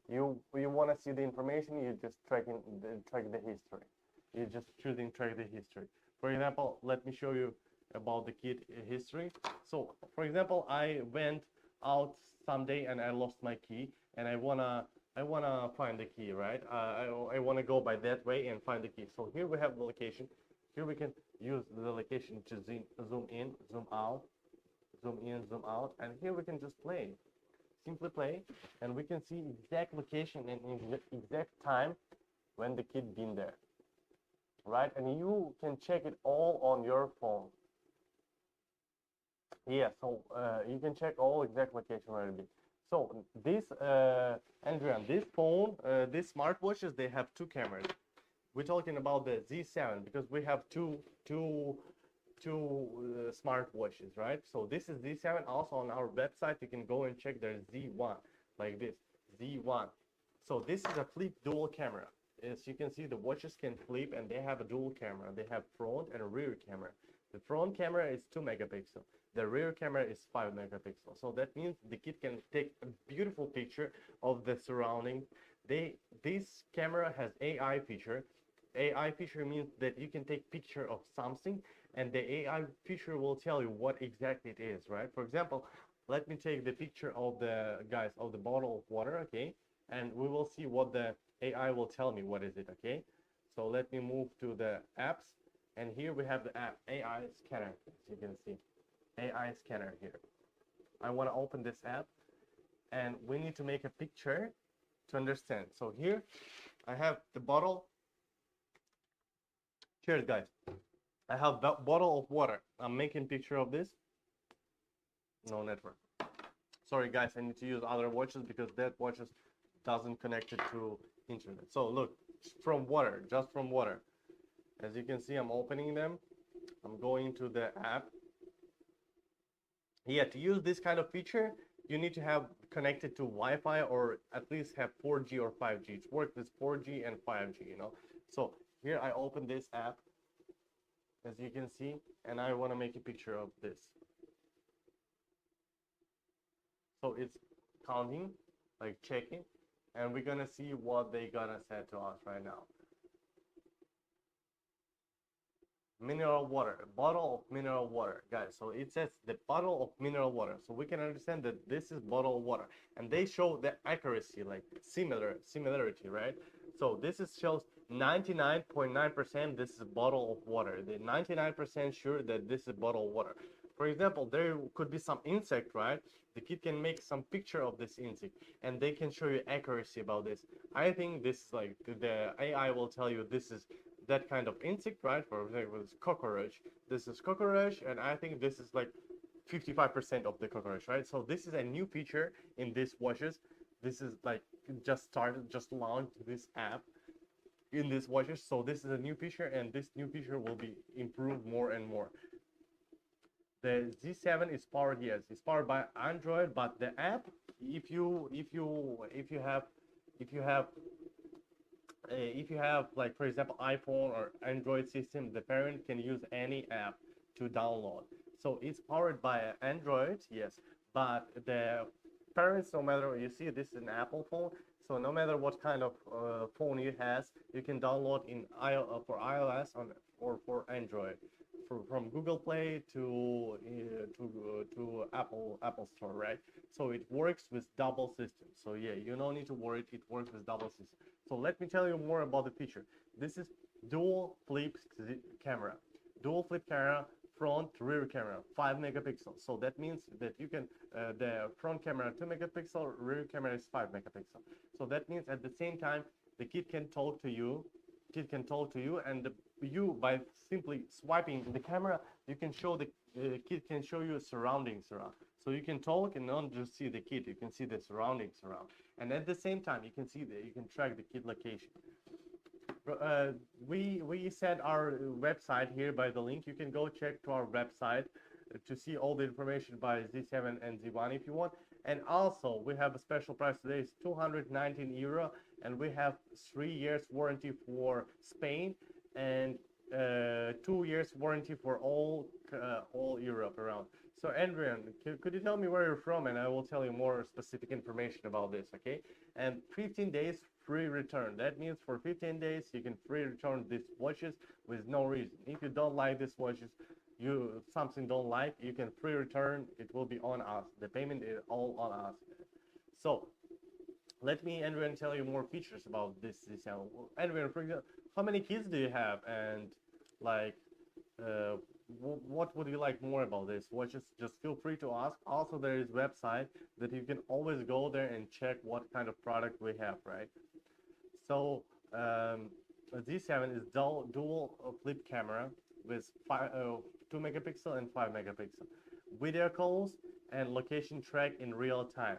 You want to see the information, you just track the history. You're just choosing track the history. For example, let me show you about the kid history. So, for example, I went out someday and I lost my key, and I wanna find the key, right? I wanna go by that way and find the key. So here we have the location. Here we can use the location to zoom in, zoom out, zoom in, zoom out, and here we can just play. Simply play, and we can see exact location and exact time when the kid been there, right? And you can check it all on your phone. Yeah, so you can check all exact location where it be. So this Adrian, this phone, these smartwatches, they have 2 cameras. We're talking about the Z7 because we have two smartwatches, right? So this is Z7. Also on our website you can go and check their Z1, like this Z1. So this is a flip dual camera. As you can see, the watches can flip and they have a dual camera. They have front and a rear camera. The front camera is 2 megapixels. The rear camera is 5 megapixels. So that means the kid can take a beautiful picture of the surrounding. This camera has AI feature. AI feature means that you can take picture of something and the AI feature will tell you what exactly it is, right? For example, let me take the picture of the bottle of water, okay? And we will see what the AI will tell me what is it, okay? So let me move to the apps, and here we have the app AI scanner, as you can see. AI scanner here. I want to open this app and we need to make a picture to understand. So here I have the bottle. Cheers, guys. I have a bottle of water. I'm making picture of this. No network. Sorry, guys, I need to use other watches because that watches doesn't connect it to internet. So look, from water, just from water. As you can see, I'm opening them. I'm going to the app. Yeah, to use this kind of feature, you need to have connected to Wi-Fi or at least have 4G or 5G. It's work with 4G and 5G, you know. So here I open this app, as you can see, and I want to make a picture of this. So it's counting, like checking, and we're gonna see what they gonna say to us right now. Mineral water, a bottle of mineral water, guys. So it says the bottle of mineral water, so we can understand that this is bottled water, and they show the accuracy, like similarity, right? So this is shows 99.9% this is a bottle of water. The 99% sure that this is bottled water. For example, there could be some insect, right? The kid can make some picture of this insect and they can show you accuracy about this. I think this is like the AI will tell you this is that kind of insect, right? For example, it's cockroach. This is cockroach, and I think this is like 55% of the cockroach, right? So this is a new feature in these watches. This is like just launched this app in these watches. So this is a new feature, and this new feature will be improved more and more. the Z7 is powered, yes, it's powered by Android, but the app, if you have if you have, like, for example, iPhone or Android system, the parent can use any app to download. So it's powered by Android, yes, but the parents, no matter, you see this is an Apple phone, so no matter what kind of phone you has, you can download for iOS or for Android, from Google Play to Apple Store, right? So it works with double system. So yeah, you don't need to worry, it works with double system. So let me tell you more about the feature. This is dual flip camera. Dual flip camera, front rear camera, 5 megapixels. So that means that you can, the front camera 2 megapixel, rear camera is 5 megapixel. So that means at the same time, the kid can talk to you, and you, by simply swiping the camera, you can show the kid can show you surroundings around. So you can talk and not just see the kid, you can see the surroundings around. And at the same time, you can track the kid location. We set our website here by the link. You can go check to our website to see all the information by Z7 and Z1 if you want. And also, we have a special price today. It's €219, and we have 3 years warranty for Spain and 2 years warranty for all Europe around. So Adrian, could you tell me where you're from, and I will tell you more specific information about this, okay? And 15 days free return. That means for 15 days you can free return these watches with no reason. If you don't like these watches, something don't like, you can free return. It will be on us. The payment is all on us. So let me, Adrian, tell you more features about this. Adrian, for example, how many kids do you have, and like what would you like more about this watches? Just feel free to ask. Also, there is website that you can always go there and check what kind of product we have, right? So Z7 is dual flip camera with 2 megapixel and 5 megapixel video calls and location track in real time.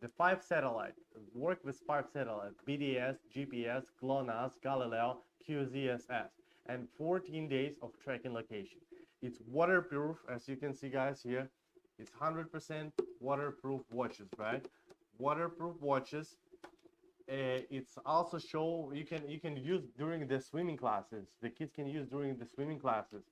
The 5 satellite work with 5 satellite: BDS, GPS, GLONASS, Galileo, QZSS, and 14 days of tracking location. It's waterproof, as you can see, guys, here. It's 100% waterproof watches, right? Waterproof watches. It's also show you can use during the swimming classes. The kids can use during the swimming classes.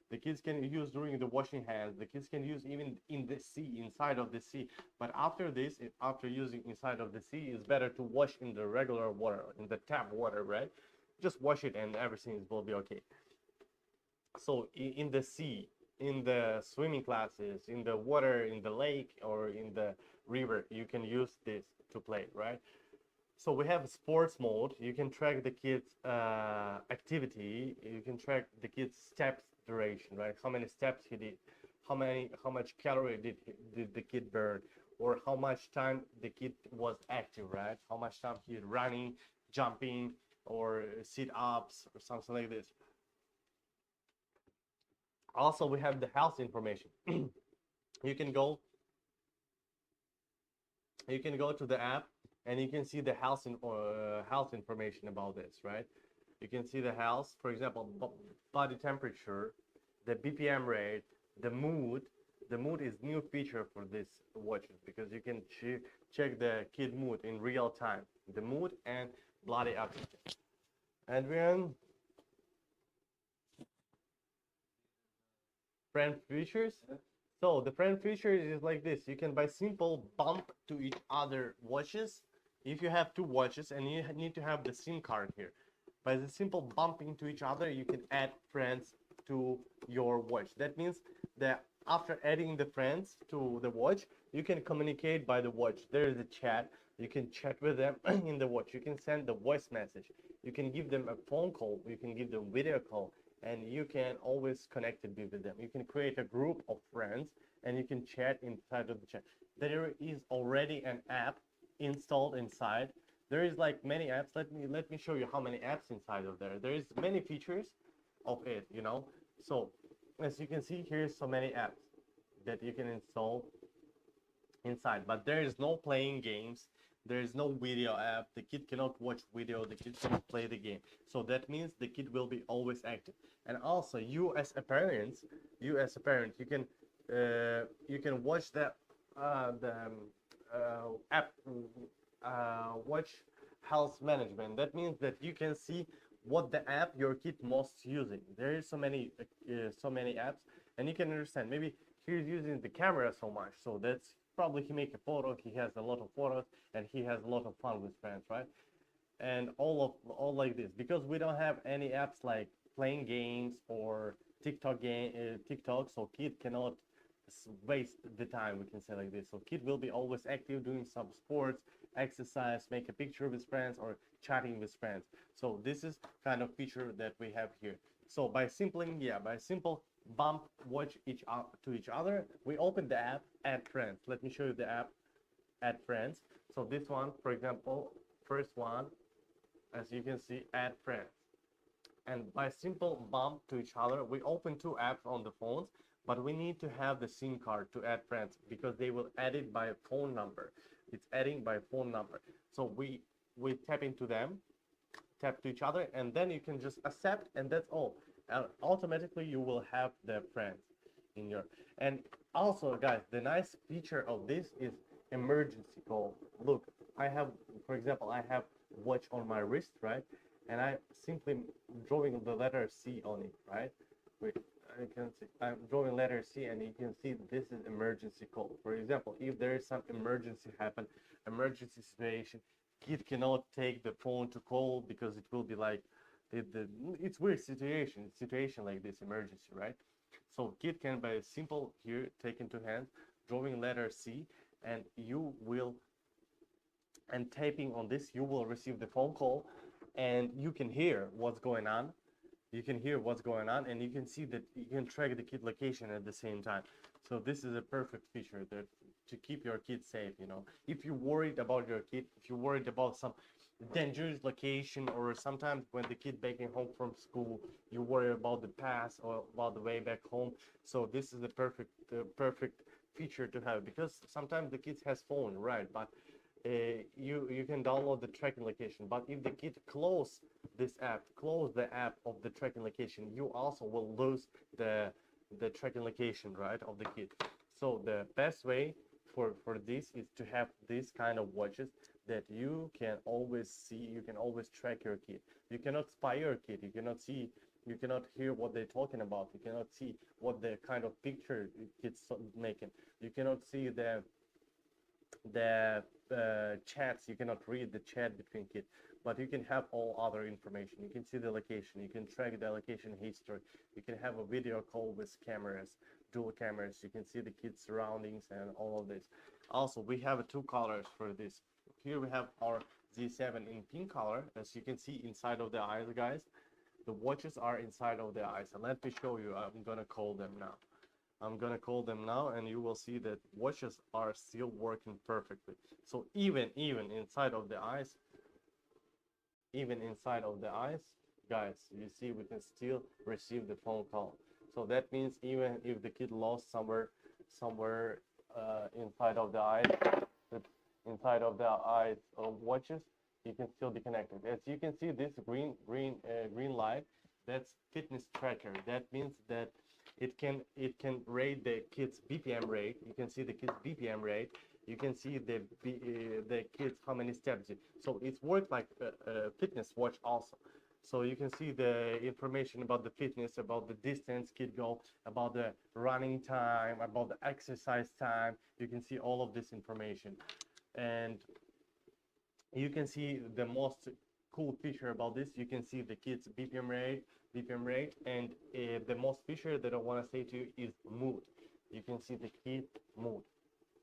The kids can use during the washing hands. The kids can use even in the sea, inside of the sea. But after this, after using inside of the sea, it's better to wash in the regular water, in the tap water, right? Just wash it and everything will be okay. So in the sea, in the swimming classes, in the water, in the lake, or in the river, you can use this to play, right? So we have sports mode. You can track the kids activity. You can track the kids steps duration, right? How many steps he did, how much calorie did the kid burn, or how much time the kid was active, right? How much time he running, jumping, or sit-ups, or something like this. Also, we have the health information. You can go to the app, and you can see the health information about this, right? You can see the health, for example, body temperature, the BPM rate, the mood. The mood is new feature for this watches, because you can check the kid mood in real time, the mood and body appetite. Adrian, friend features. So the friend feature is like this. You can, by simple bump to each other watches. If you have 2 watches and you need to have the SIM card here, by the simple bumping to each other, you can add friends to your watch. That means that after adding the friends to the watch, you can communicate by the watch. There is a chat. You can chat with them in the watch. You can send the voice message. You can give them a phone call. You can give them video call, and you can always connect it with them. You can create a group of friends, and you can chat inside of the chat. There is already an app installed inside. There is like many apps. Let me show you how many apps inside of there. There is many features of it, you know. So as you can see, here's so many apps that you can install inside, but there is no playing games. There is no video app. The kid cannot watch video. The kid cannot play the game. So that means the kid will be always active. And also, you as a parent, you can you can watch the app, watch health management. That means that you can see what the app your kid most using. There is so many apps, and you can understand maybe he's using the camera so much, so that's probably he make a photo, he has a lot of photos, and he has a lot of fun with friends, right? And all like this, because we don't have any apps like playing games or TikTok, so kid cannot waste the time, we can say like this. So kid will be always active doing some sports, exercise, make a picture with friends, or chatting with friends. So this is kind of feature that we have here. So by simple bump watch to each other, we open the app, add friends. Let me show you the app, add friends. So this one, for example, first one, as you can see, add friends. And by simple bump to each other, we open two apps on the phones, but we need to have the SIM card to add friends because they will add it by phone number. It's adding by phone number. So we tap into them, tap to each other, and then you can just accept, and that's all. And automatically you will have the friends in your. And also, guys, the nice feature of this is emergency call. Look, I have, for example, I have watch on my wrist, right? And I simply drawing the letter C on it, right? Wait, I can see I'm drawing letter C, and you can see this is emergency call. For example, if there is some emergency happen, emergency situation, kid cannot take the phone to call because it will be like it's weird situation like this emergency, right? So kid can by simple here take into hand drawing letter C, and you will and typing on this, you will receive the phone call, and you can hear what's going on. You can hear what's going on, and you can see that you can track the kid location at the same time. So this is a perfect feature that to keep your kid safe. You know, if you're worried about your kid, if you're worried about some dangerous location, or sometimes when the kid back home from school, you worry about the path or about the way back home. So this is the perfect feature to have, because sometimes the kids has phone, right? But you can download the tracking location. But if the kid close the app of the tracking location, you also will lose the tracking location, right, of the kid. So the best way for this is to have this kind of watches that you can always see, you can always track your kid. You cannot spy your kid, you cannot hear what they're talking about, you cannot see what the kind of picture kids making, you cannot see the chats, you cannot read the chat between kids, but you can have all other information. You can see the location, you can track the location history, you can have a video call with cameras, dual cameras, you can see the kids surroundings and all of this. Also, we have two colors for this. Here we have our Z7 in pink color. As you can see inside of the eyes, guys, the watches are inside of the eyes, and let me show you. I'm gonna call them now. And you will see that watches are still working perfectly. So even inside of the eyes, guys, you see we can still receive the phone call. So that means even if the kid lost somewhere inside of the eyes, of watches, you can still be connected. As you can see, this green light, that's fitness tracker. That means that it can rate the kids BPM rate. You can see the kids BPM rate. You can see the kids how many steps. So it's worked like a fitness watch also. So you can see the information about the fitness, about the distance kid go, about the running time, about the exercise time. You can see all of this information. And you can see the most cool feature about this. You can see the kids BPM rate, and the most feature that I want to say to you is mood. You can see the kid mood.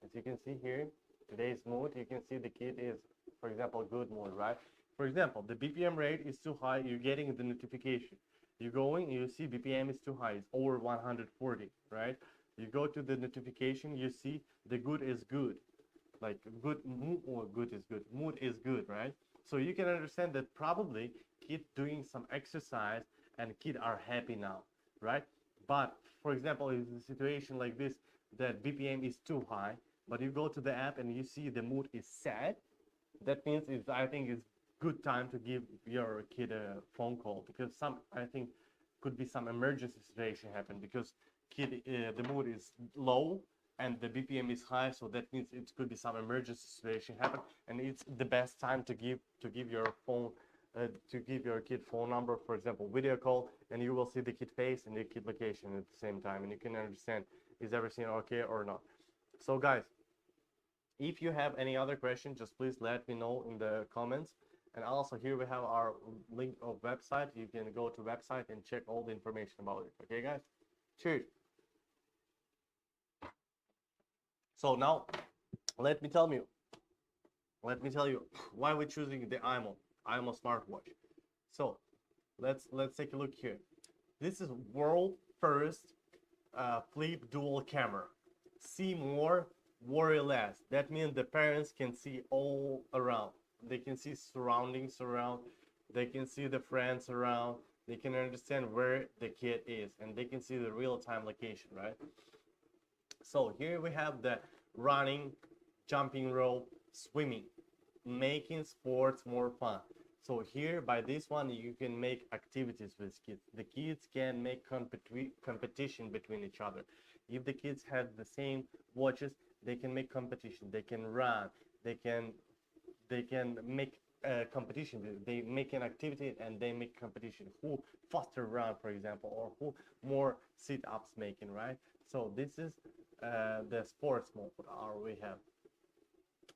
As you can see here, today's mood, you can see the kid is, for example, good mood, right? For example, the BPM rate is too high, you're getting the notification. You go in, you see BPM is too high, it's over 140, right? You go to the notification, you see the good is good. Like good mood or good is good. Mood is good, right? So you can understand that probably kid doing some exercise and kid are happy now, right? But for example, in a situation like this, that BPM is too high, but you go to the app and you see the mood is sad, that means I think it's good time to give your kid a phone call, because I think could be some emergency situation happen, because kid the mood is low and the BPM is high, so that means it could be some emergency situation happen, and it's the best time to give your phone to give your kid phone number, for example, video call, and you will see the kid face and the kid location at the same time, and you can understand is everything okay or not. So guys, if you have any other question, just please let me know in the comments. And also here we have our link of website. You can go to website and check all the information about it. Okay, guys? Cheers. So now let me tell you why we're choosing the imoo smartwatch. So let's take a look here. This is world first flip dual camera. See more, worry less. That means the parents can see all around. They can see surroundings around. They can see the friends around. They can understand where the kid is, and they can see the real-time location, right? So here we have the running, jumping rope, swimming, making sports more fun. So here by this one you can make activities with kids. The kids can make competition between each other. If the kids have the same watches, they can make competition. They can run. They can make competition. They make an activity and they make competition. Who faster run, for example, or who more sit-ups making, right? So this is the sports mode we have.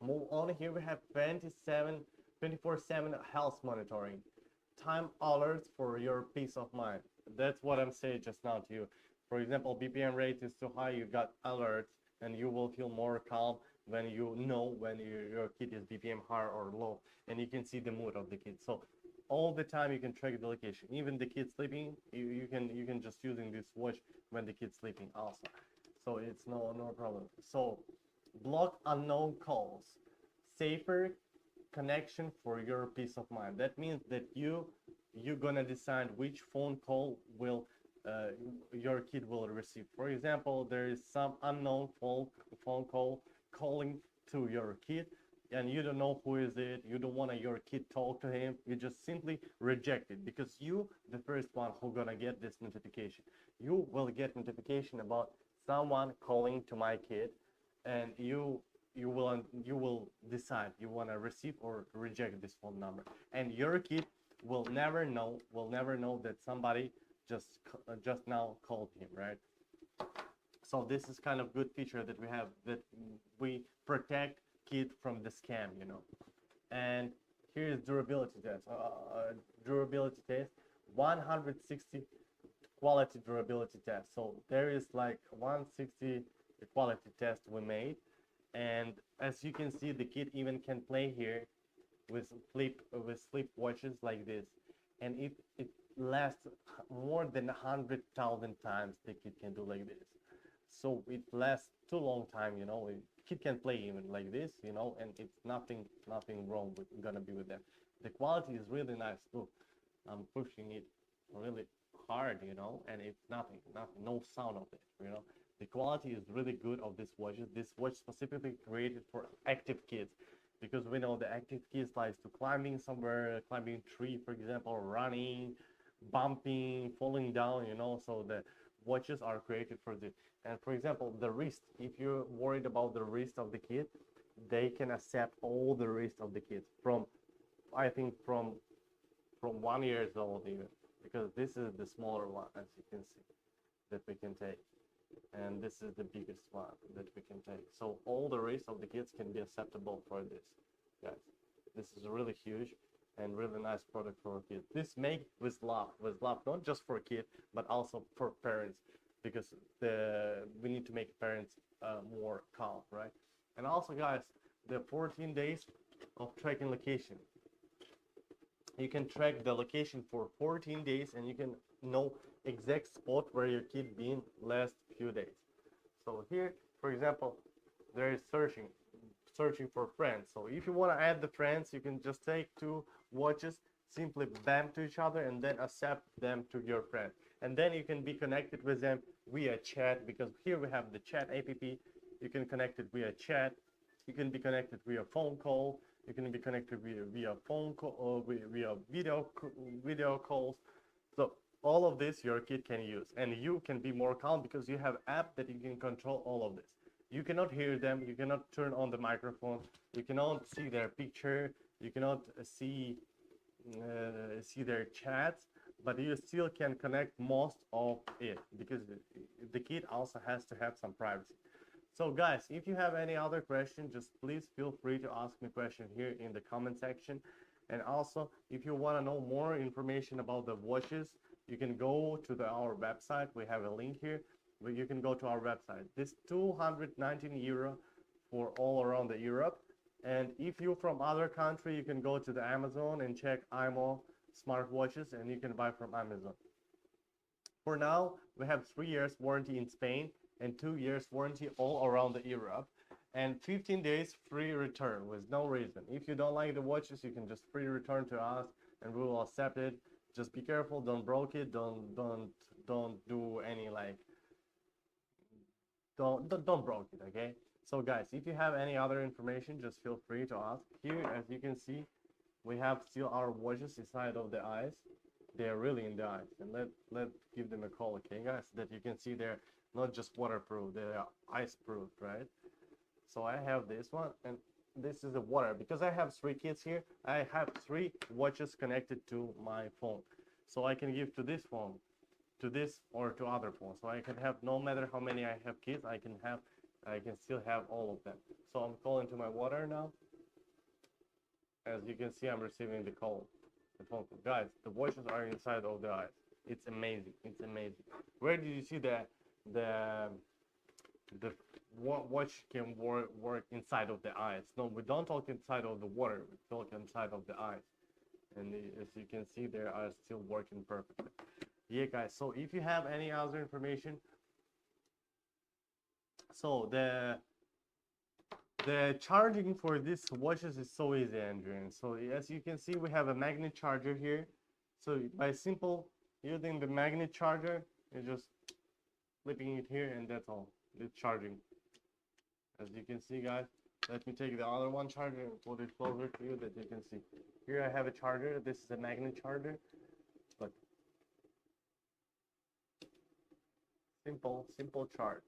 Move on, here we have 24/7 health monitoring, time alerts for your peace of mind. That's what I'm saying just now to you. For example, BPM rate is too high, you got alerts, and you will feel more calm when you know when your kid is BPM high or low, and you can see the mood of the kid. So all the time you can track the location. Even the kid sleeping, you can just using this watch when the kid's sleeping also. So it's no problem. So block unknown calls, safer connection for your peace of mind. That means that you're gonna decide which phone call will your kid will receive. For example, there is some unknown phone call calling to your kid, and you don't know who is it. You don't want your kid talk to him. You just simply reject it, because you the first one who gonna get this notification. You will get notification about someone calling to my kid, and you will decide you want to receive or reject this phone number, and your kid will never know that somebody just now called him, right? So this is kind of good feature that we have, that we protect kid from the scam, you know. And here's durability test. 160 quality durability test. So there is like 160 quality test we made, and as you can see, the kid even can play here with sleep watches like this, and it lasts more than 100,000 times. The kid can do like this, so it lasts too long time, you know. Kid can play even like this, you know, and it's nothing wrong with gonna be with them. The quality is really nice. Look, I'm pushing it really hard, you know, and it's nothing, no sound of it, you know. The quality is really good of this watch. This watch specifically created for active kids, because we know the active kids likes to climbing somewhere, climbing tree, for example, running, bumping, falling down, you know. So the watches are created for this. And for example, the wrist, if you're worried about the wrist of the kid, they can accept all the wrist of the kids from, I think, from 1 year old even, because this is the smaller one, as you can see, that we can take, and this is the biggest one that we can take. So all the wrist of the kids can be acceptable for this, guys. This is really huge and really nice product for kids. This made with love, not just for kids but also for parents, because we need to make parents more calm, right? And also, guys, the 14 days of tracking location. You can track the location for 14 days, and you can know exact spot where your kid been last few days. So here, for example, there is searching for friends. So if you want to add the friends, you can just take two watches, simply bam to each other, and then accept them to your friend, and then you can be connected with them via chat, because here we have the chat app. You can connect it via chat. You can be connected via phone call. You can be connected via phone call or via video calls. So all of this your kid can use, and you can be more calm because you have app that you can control all of this. You cannot hear them, you cannot turn on the microphone, you cannot see their picture, you cannot see their chats, but you still can connect most of it because the kid also has to have some privacy. So guys, if you have any other question, just please feel free to ask me question here in the comment section. And also, if you want to know more information about the watches, you can go to our website. We have a link here where you can go to our website. This 219 euro for all around the Europe. And if you're from other country, you can go to the Amazon and check imoo smartwatches, and you can buy from Amazon. For now, we have 3 years warranty in Spain and 2 years warranty all around the Europe, and 15 days free return with no reason. If you don't like the watches, you can just free return to us and we will accept it. Just be careful, don't broke it, don't do any like don't broke it, okay? So guys, if you have any other information, just feel free to ask. Here, as you can see, we have still our watches inside of the eyes. They're really in the eyes, and let's give them a call, okay guys, that you can see they're not just waterproof, they're ice proof, right? So I have this one, and this is the water. Because I have 3 kids here, I have 3 watches connected to my phone, so I can give to this phone, to this, or to other phones. So I can have, no matter how many I have kids, I can still have all of them. So I'm calling to my water now. As you can see, I'm receiving the call. The phone call. Guys, the watches are inside of the eyes. It's amazing. It's amazing. Where did you see the watch can work inside of the eyes? No, we don't talk inside of the water. We talk inside of the eyes. And as you can see, they are still working perfectly. Yeah, guys. So if you have any other information, so the charging for these watches is so easy, Andrew. So as you can see, we have a magnet charger here. So by simple using the magnet charger, you're just flipping it here, and that's all. It's charging. As you can see, guys, let me take the other one charger and put it closer to you that you can see. Here I have a charger. This is a magnet charger. Look. Simple charge.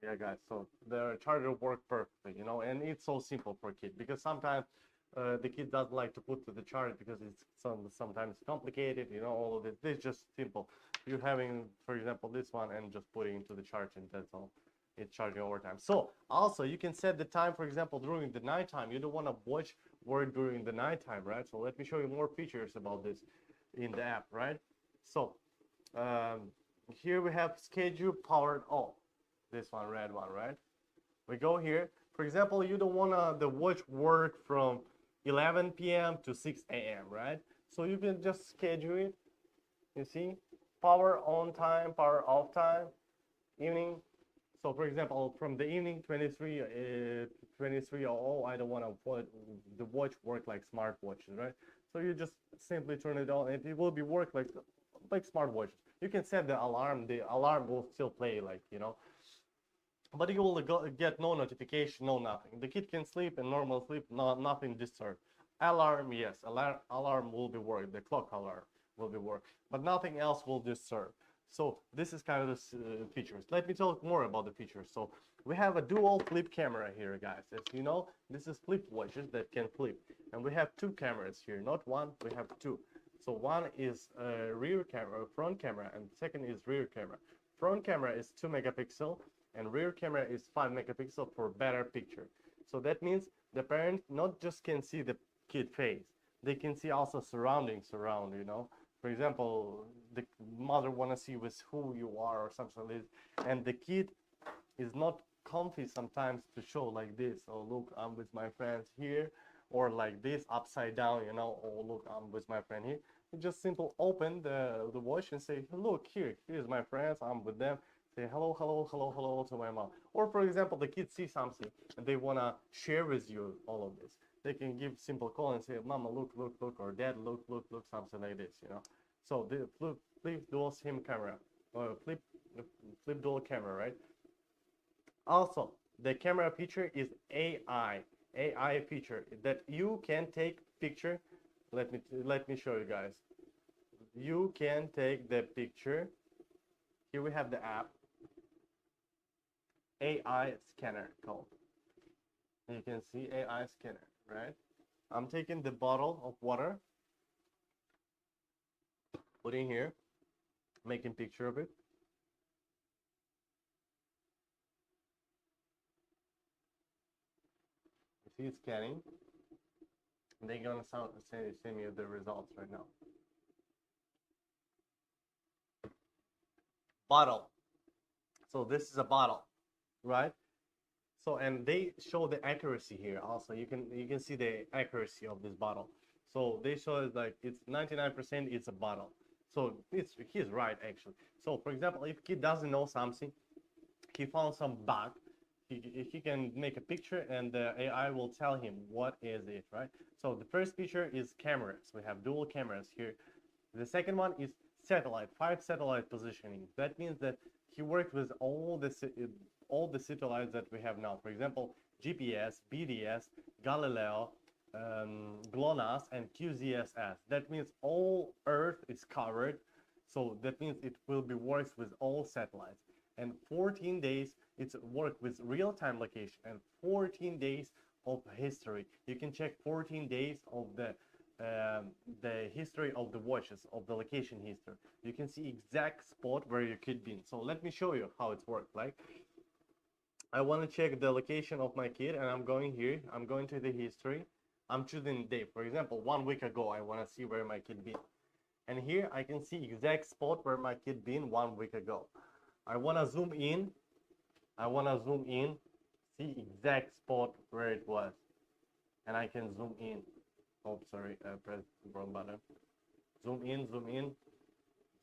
Yeah, guys, so the charger worked perfectly, you know, and it's so simple for a kid, because sometimes the kid doesn't like to put to the charge because it's sometimes complicated, you know, all of this. This is just simple. You're having, for example, this one and just putting into the charge, and that's all. It's charging over time. So also you can set the time, for example, during the nighttime. You don't want to watch work during the nighttime, right? So let me show you more features about this in the app, right? So here we have schedule powered off. This one, red one, right? We go here. For example, you don't want the watch work from 11 p.m. to 6 a.m., right? So you can just schedule it. You see, power on time, power off time, evening. So for example, from the evening 23:00, I don't want to put the watch work like smartwatches, right? So you just simply turn it on, and it will be work like smartwatches. You can set the alarm. The alarm will still play, like, you know. But you will get no notification, no nothing. The kid can sleep in normal sleep, nothing disturbed. Alarm, yes, alarm will be work. The clock alarm will be work, but nothing else will disturb. So this is kind of the features. Let me talk more about the features. So we have a dual flip camera here, guys. As you know, this is flip watches that can flip, and we have 2 cameras here, not one. We have 2. So one is rear camera, front camera, and second is rear camera. Front camera is 2 megapixel. And rear camera is 5 megapixel for better picture. So that means the parent not just can see the kid face, they can see also surroundings around, you know. For example, the mother wanna see with who you are or something like this, and the kid is not comfy sometimes to show like this. Oh, look, I'm with my friends here, or like this upside down, you know. Oh, look, I'm with my friend here. You just simple open the watch and say, look, here's my friends, I'm with them. Say hello, hello, hello, hello to my mom. Or for example, the kids see something and they wanna share with you all of this. They can give simple call and say, Mama, look, look, look, or Dad, look, look, look, something like this, you know. So the flip dual SIM camera, or flip dual camera, right? Also, the camera feature is AI. AI feature that you can take picture. Let me show you guys. You can take the picture. Here we have the app, AI scanner called. You can see AI scanner, right? I'm taking the bottle of water, putting here, making picture of it. You see it's scanning. And they're gonna send me the results right now. Bottle. So this is a bottle, right? So and they show the accuracy here also. You can see the accuracy of this bottle. So they show it like it's 99% it's a bottle. So he's right actually. So for example, if kid doesn't know something, he found some bug, he can make a picture and the AI will tell him what is it, right? So the first feature is cameras. We have dual cameras here. The second one is satellite, 5 satellite positioning. That means that he worked with all the satellites that we have now. For example, GPS, BDS, Galileo, GLONASS, and QZSS. That means all Earth is covered. So that means it will be worked with all satellites. And 14 days, it's work with real-time location and 14 days of history. You can check 14 days of the history of the watches, of the location history. You can see exact spot where you could be. So let me show you how it's worked. Like, I want to check the location of my kid, and I'm going here. I'm going to the history. I'm choosing the day. For example, 1 week ago, I want to see where my kid been. And here I can see exact spot where my kid been 1 week ago. I want to zoom in. See exact spot where it was. And I can zoom in. Oh, sorry, I pressed the wrong button. Zoom in, zoom in,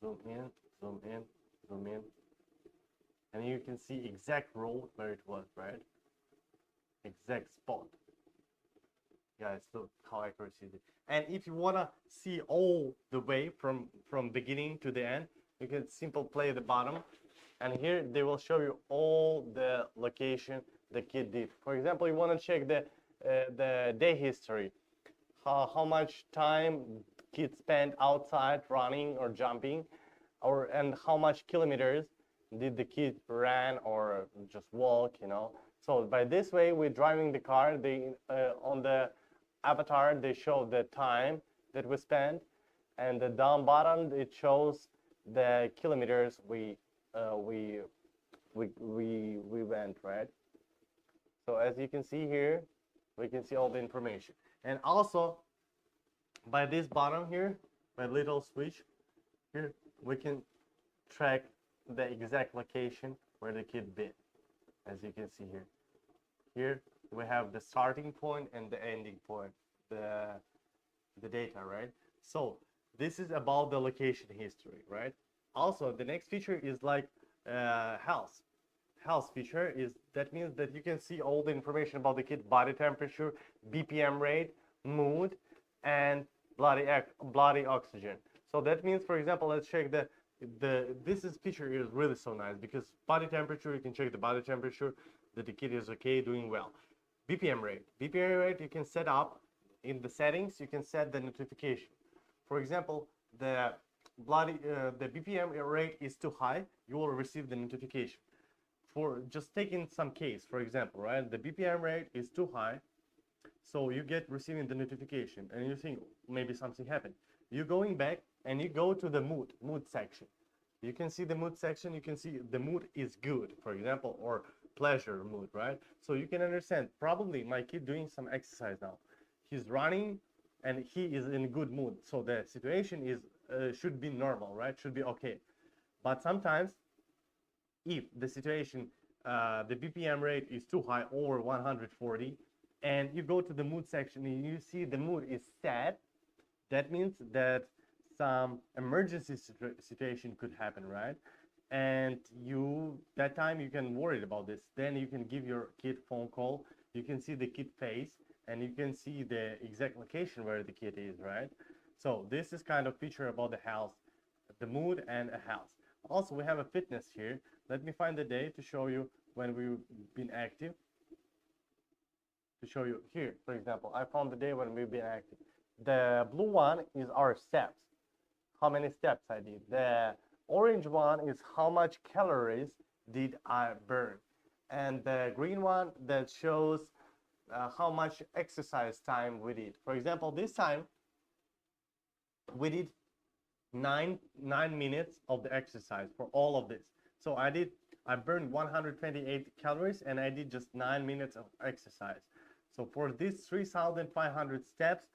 zoom in, zoom in, zoom in. And you can see exact road where it was, right? Exact spot. Guys, look how accurate it is. And if you wanna see all the way from beginning to the end, you can simply play the bottom, and here they will show you all the location the kid did. For example, you wanna check the day history, how much time kids spent outside running or jumping, and how much kilometers did the kid ran or just walk, So by this way, we're driving the car. They on the avatar they show the time that we spent, and the down bottom it shows the kilometers we went, right? So as you can see here, we can see all the information, and also by this bottom here, by little switch here, we can track the exact location where the kid been, as you can see here. Here we have the starting point and the ending point, the data, right? So this is about the location history, right? Also, the next feature is like health. Health feature is that means that you can see all the information about the kid: body temperature, BPM rate, mood, and bloody oxygen. So that means, for example, let's check this feature is really so nice because body temperature, you can check the body temperature that the kid is okay, doing well. BPM rate you can set up in the settings. You can set the notification. For example, the BPM rate is too high, you will receive the notification. For just taking some case, for example, right, the BPM rate is too high, so you get receiving the notification and you think maybe something happened. You're going back and you go to the mood section. You can see the mood section. You can see the mood is good, for example, or pleasure mood, right? So you can understand probably my kid doing some exercise now. He's running and he is in a good mood. So the situation is should be normal, right? Should be okay. But sometimes if the situation, the BPM rate is too high, over 140, and you go to the mood section and you see the mood is sad, that means that some emergency situation could happen, right? And that time you can worry about this. Then you can give your kid phone call. You can see the kid face and you can see the exact location where the kid is, right? So this is kind of feature about the health, the mood and a health. Also, we have a fitness here. Let me find the day to show you when we've been active. to show you here. For example, I found the day when we've been active. The blue one is our steps, how many steps I did. The orange one is how much calories did I burn, and the green one that shows how much exercise time we did. For example, this time we did nine minutes of the exercise for all of this. So I burned 128 calories and I did just 9 minutes of exercise. So for this 3,500 steps,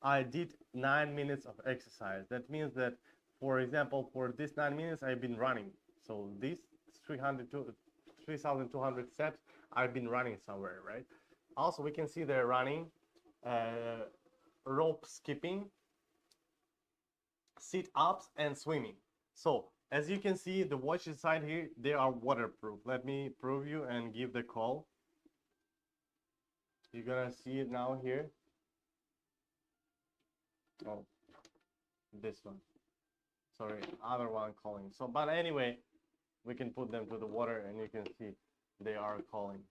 I did 9 minutes of exercise. That means that, for example, for this 9 minutes, I've been running. So this 3,200 steps, I've been running somewhere, right? Also, we can see they're running, rope skipping, sit-ups, and swimming. So as you can see, the watch inside here, they are waterproof. Let me prove you and give the call. You're gonna see it now here. Oh, this one. Sorry, other one calling. So, but anyway, we can put them to the water and you can see they are calling.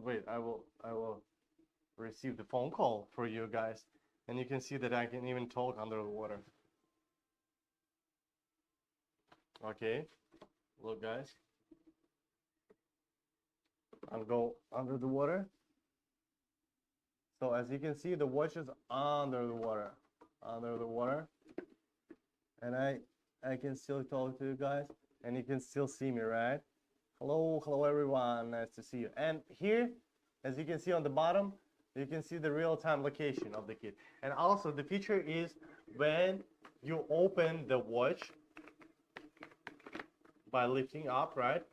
Wait, I will receive the phone call for you guys, and you can see that I can even talk under the water. Okay, look guys, I'll go under the water. So as you can see, the watch is under the water, and I can still talk to you guys, and you can still see me, right? Hello everyone, nice to see you. And here, as you can see on the bottom, you can see the real-time location of the kit. And also the feature is when you open the watch by lifting up, right?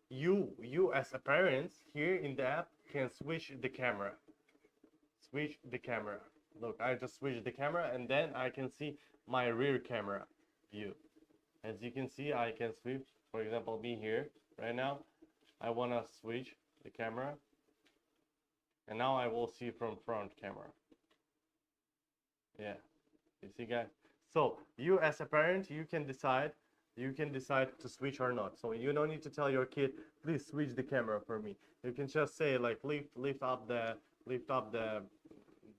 You as a parent here in the app can switch the camera. Look, I just switched the camera and then I can see my rear camera view. As you can see, I can switch, for example, me here right now. I want to switch the camera, and now I will see from front camera. Yeah, you see guys? So you as a parent, you can decide to switch or not. So you don't need to tell your kid, please switch the camera for me. You can just say like lift up the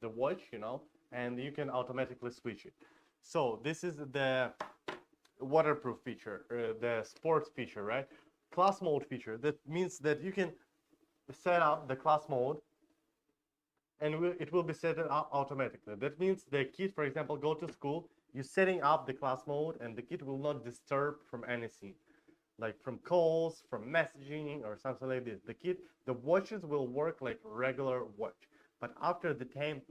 watch, you know, and you can automatically switch it. So this is the waterproof feature, the sports feature, right? Class mode feature. That means that you can set up the class mode and it will be set up automatically. That means the kid, for example, go to school, you're setting up the class mode and the kid will not disturb from anything, like from calls, from messaging or something like this. The watches will work like regular watch, but after the time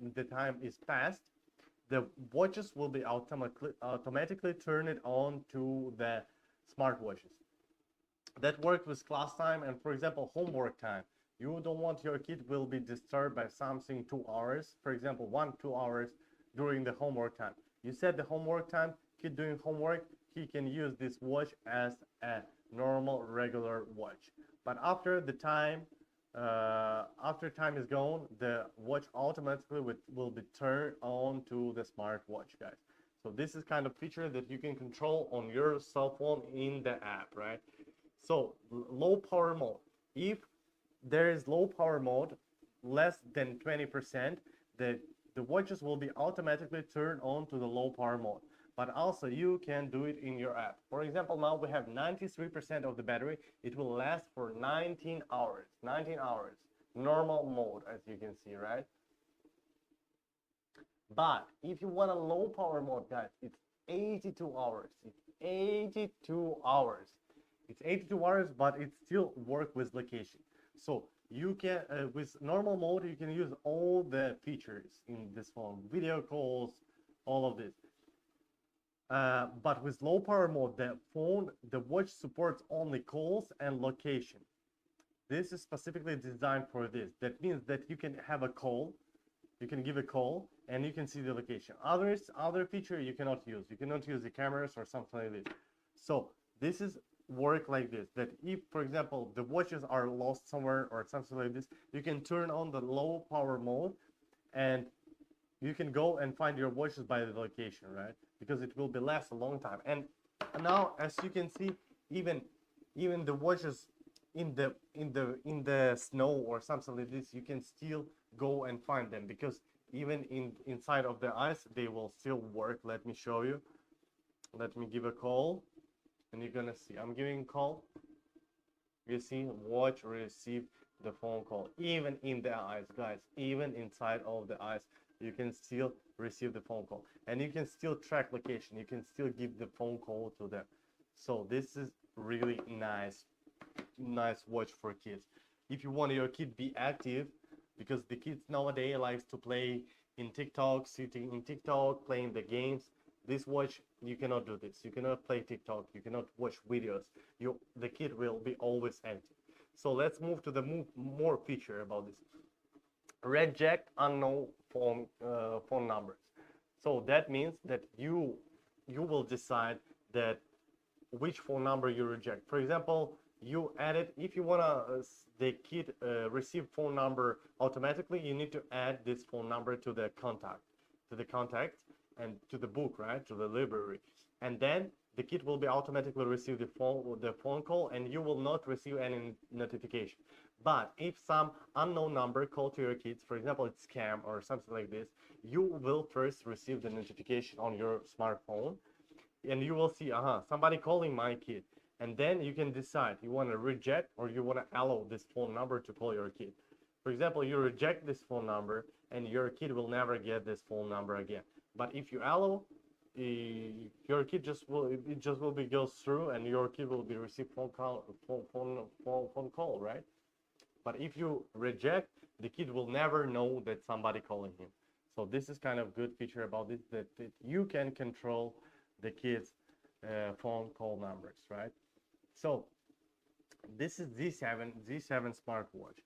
is passed, the watches will be automatically turned on to the smartwatches. That works with class time and, for example, homework time. You don't want your kid will be disturbed by something 2 hours, for example, 1-2 hours during the homework time. You set the homework time, kid doing homework, he can use this watch as a normal regular watch. But after the time, after time is gone, the watch automatically will be turned on to the smartwatch, guys. So this is kind of feature that you can control on your cell phone in the app, right? So low power mode. If there is low power mode, less than 20%, the watches will be automatically turned on to the low power mode. But also you can do it in your app. For example, now we have 93% of the battery. It will last for 19 hours. 19 hours. Normal mode, as you can see, right? But if you want a low power mode, guys, it's 82 hours. It's 82 hours. It's 82 hours, but it still works with location. So you can, with normal mode, you can use all the features in this phone, video calls, all of this. But with low power mode, the watch supports only calls and location. This is specifically designed for this. That means that you can have a call, you can give a call, and you can see the location. Other feature you cannot use. You cannot use the cameras or something like this. So this is work like this, that if, for example, the watches are lost somewhere or something like this, you can turn on the low power mode and you can go and find your watches by the location, right? Because it will be last a long time. And now, as you can see, even the watches in the snow or something like this, you can still go and find them, because even inside of the ice they will still work. Let me show you. Let me give a call, and you're gonna see I'm giving a call. You see, watch, receive the phone call. Even in the ice, guys, even inside of the ice, you can still receive the phone call, and you can still track location. You can still give the phone call to them. So this is really nice watch for kids. If you want your kid be active, because the kids nowadays likes to play in TikTok, sitting in TikTok, playing the games. This watch, you cannot do this. You cannot play TikTok. You cannot watch videos. The kid will be always active. So let's move to the more feature about this. Reject unknown phone numbers. So that means that you will decide that which phone number you reject. For example, you added, if you want the kid receive phone number automatically, you need to add this phone number to the contact and to the book, right, to the library, and then the kid will be automatically receive the phone call, and you will not receive any notification. But if some unknown number call to your kids, for example, it's scam or something like this, you will first receive the notification on your smartphone, and you will see, somebody calling my kid, and then you can decide you want to reject or you want to allow this phone number to call your kid. For example, you reject this phone number and your kid will never get this phone number again. But if you allow, your kid just will be goes through, and your kid will be receive phone call, right? But if you reject, the kid will never know that somebody calling him. So this is kind of good feature about this, that you can control the kids phone call numbers, right? So this is Z7 smartwatch.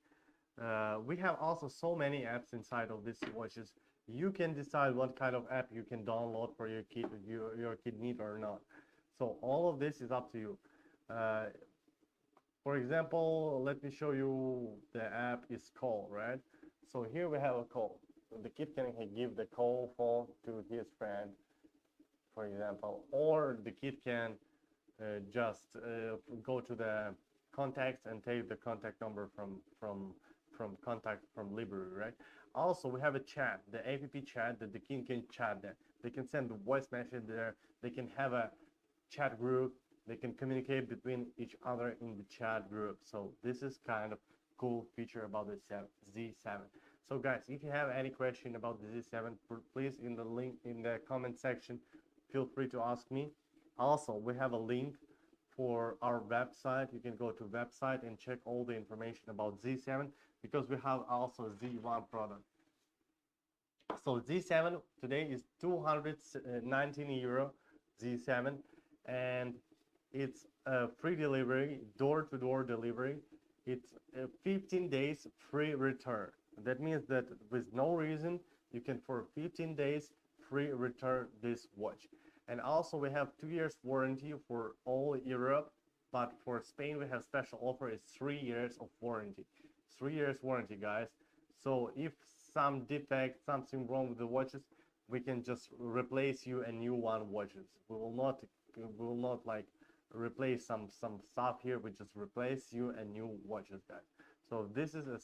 We have also so many apps inside of these watches. You can decide what kind of app you can download for your kid need or not. So all of this is up to you. For example, let me show you the app is call, right? So here we have a call. The kid can give the call phone to his friend, for example, or the kid can just go to the contacts and take the contact number from contact from library, right? Also, we have a chat, the app chat, that the kid can chat there. They can send the voice message there. They can have a chat group. They can communicate between each other in the chat group. So this is kind of cool feature about the Z7. So guys, if you have any question about the Z7, please in the link in the comment section, feel free to ask me. Also, we have a link for our website. You can go to website and check all the information about Z7, because we have also Z1 product. So Z7 today is 219 euro, Z7, and it's a free delivery, door-to-door delivery. It's 15 days free return. That means that with no reason, you can for 15 days free return this watch. And also we have 2 years warranty for all Europe, but for Spain we have special offer, is 3 years of warranty. 3 years warranty, guys. So if some defect, something wrong with the watches, we can just replace you a new one watches. We will not like replace some stuff here. We just replace you a new watches, guys. So this is a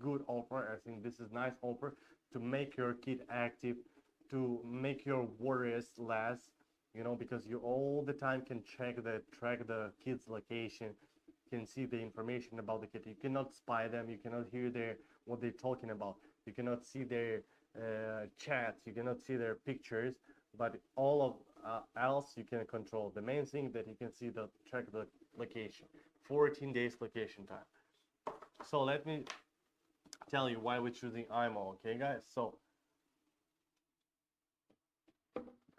good offer. I think this is nice offer to make your kid active, to make your worries less, you know, because you all the time can track the kids location, can see the information about the kid. You cannot spy them, you cannot hear what they're talking about, you cannot see their chats, you cannot see their pictures, but all of else you can control. The main thing that you can see track the location, 14 days location time. So let me tell you why we're choosing imoo, okay guys? So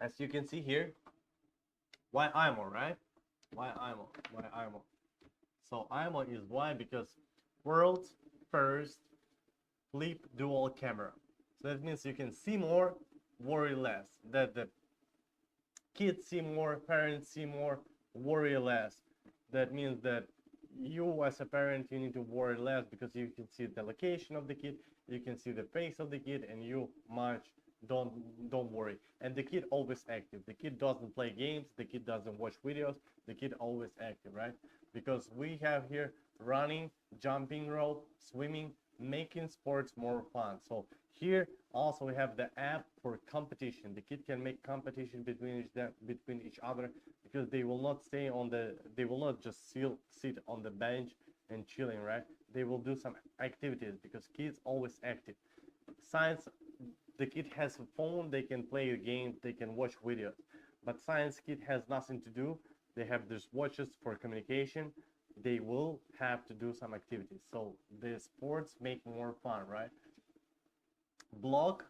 as you can see here, why imoo, right? Why imoo? So imoo is why, because world's first flip dual camera. So that means you can see more, worry less. That the kids see more, parents see more, worry less. That means that you as a parent, you need to worry less, because you can see the location of the kid, you can see the face of the kid, and you much don't worry. And the kid always active. The kid doesn't play games, the kid doesn't watch videos, the kid always active, right? Because we have here running, jumping rope, swimming, making sports more fun. So here also we have the app for competition. The kid can make competition between each other, because they will not stay on the, they will not just sit on the bench and chilling, right? They will do some activities, because kids always active. Science, the kid has a phone, they can play games, they can watch videos. But science kid has nothing to do. They have these watches for communication. They will have to do some activities. So the sports make more fun, right? Block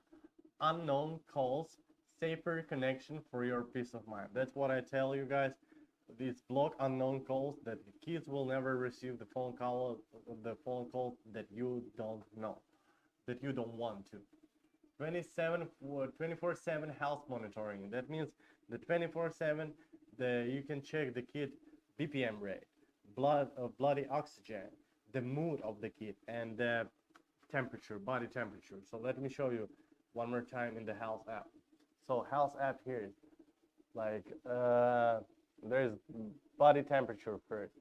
unknown calls, safer connection for your peace of mind. That's what I tell you guys. These block unknown calls, that the kids will never receive the phone call that you don't know, that you don't want to. 24/7 health monitoring. That means the 24/7, you can check the kid BPM rate, bloody oxygen, the mood of the kid, and the temperature, body temperature. So let me show you one more time in the health app. So health app here is like there's body temperature first.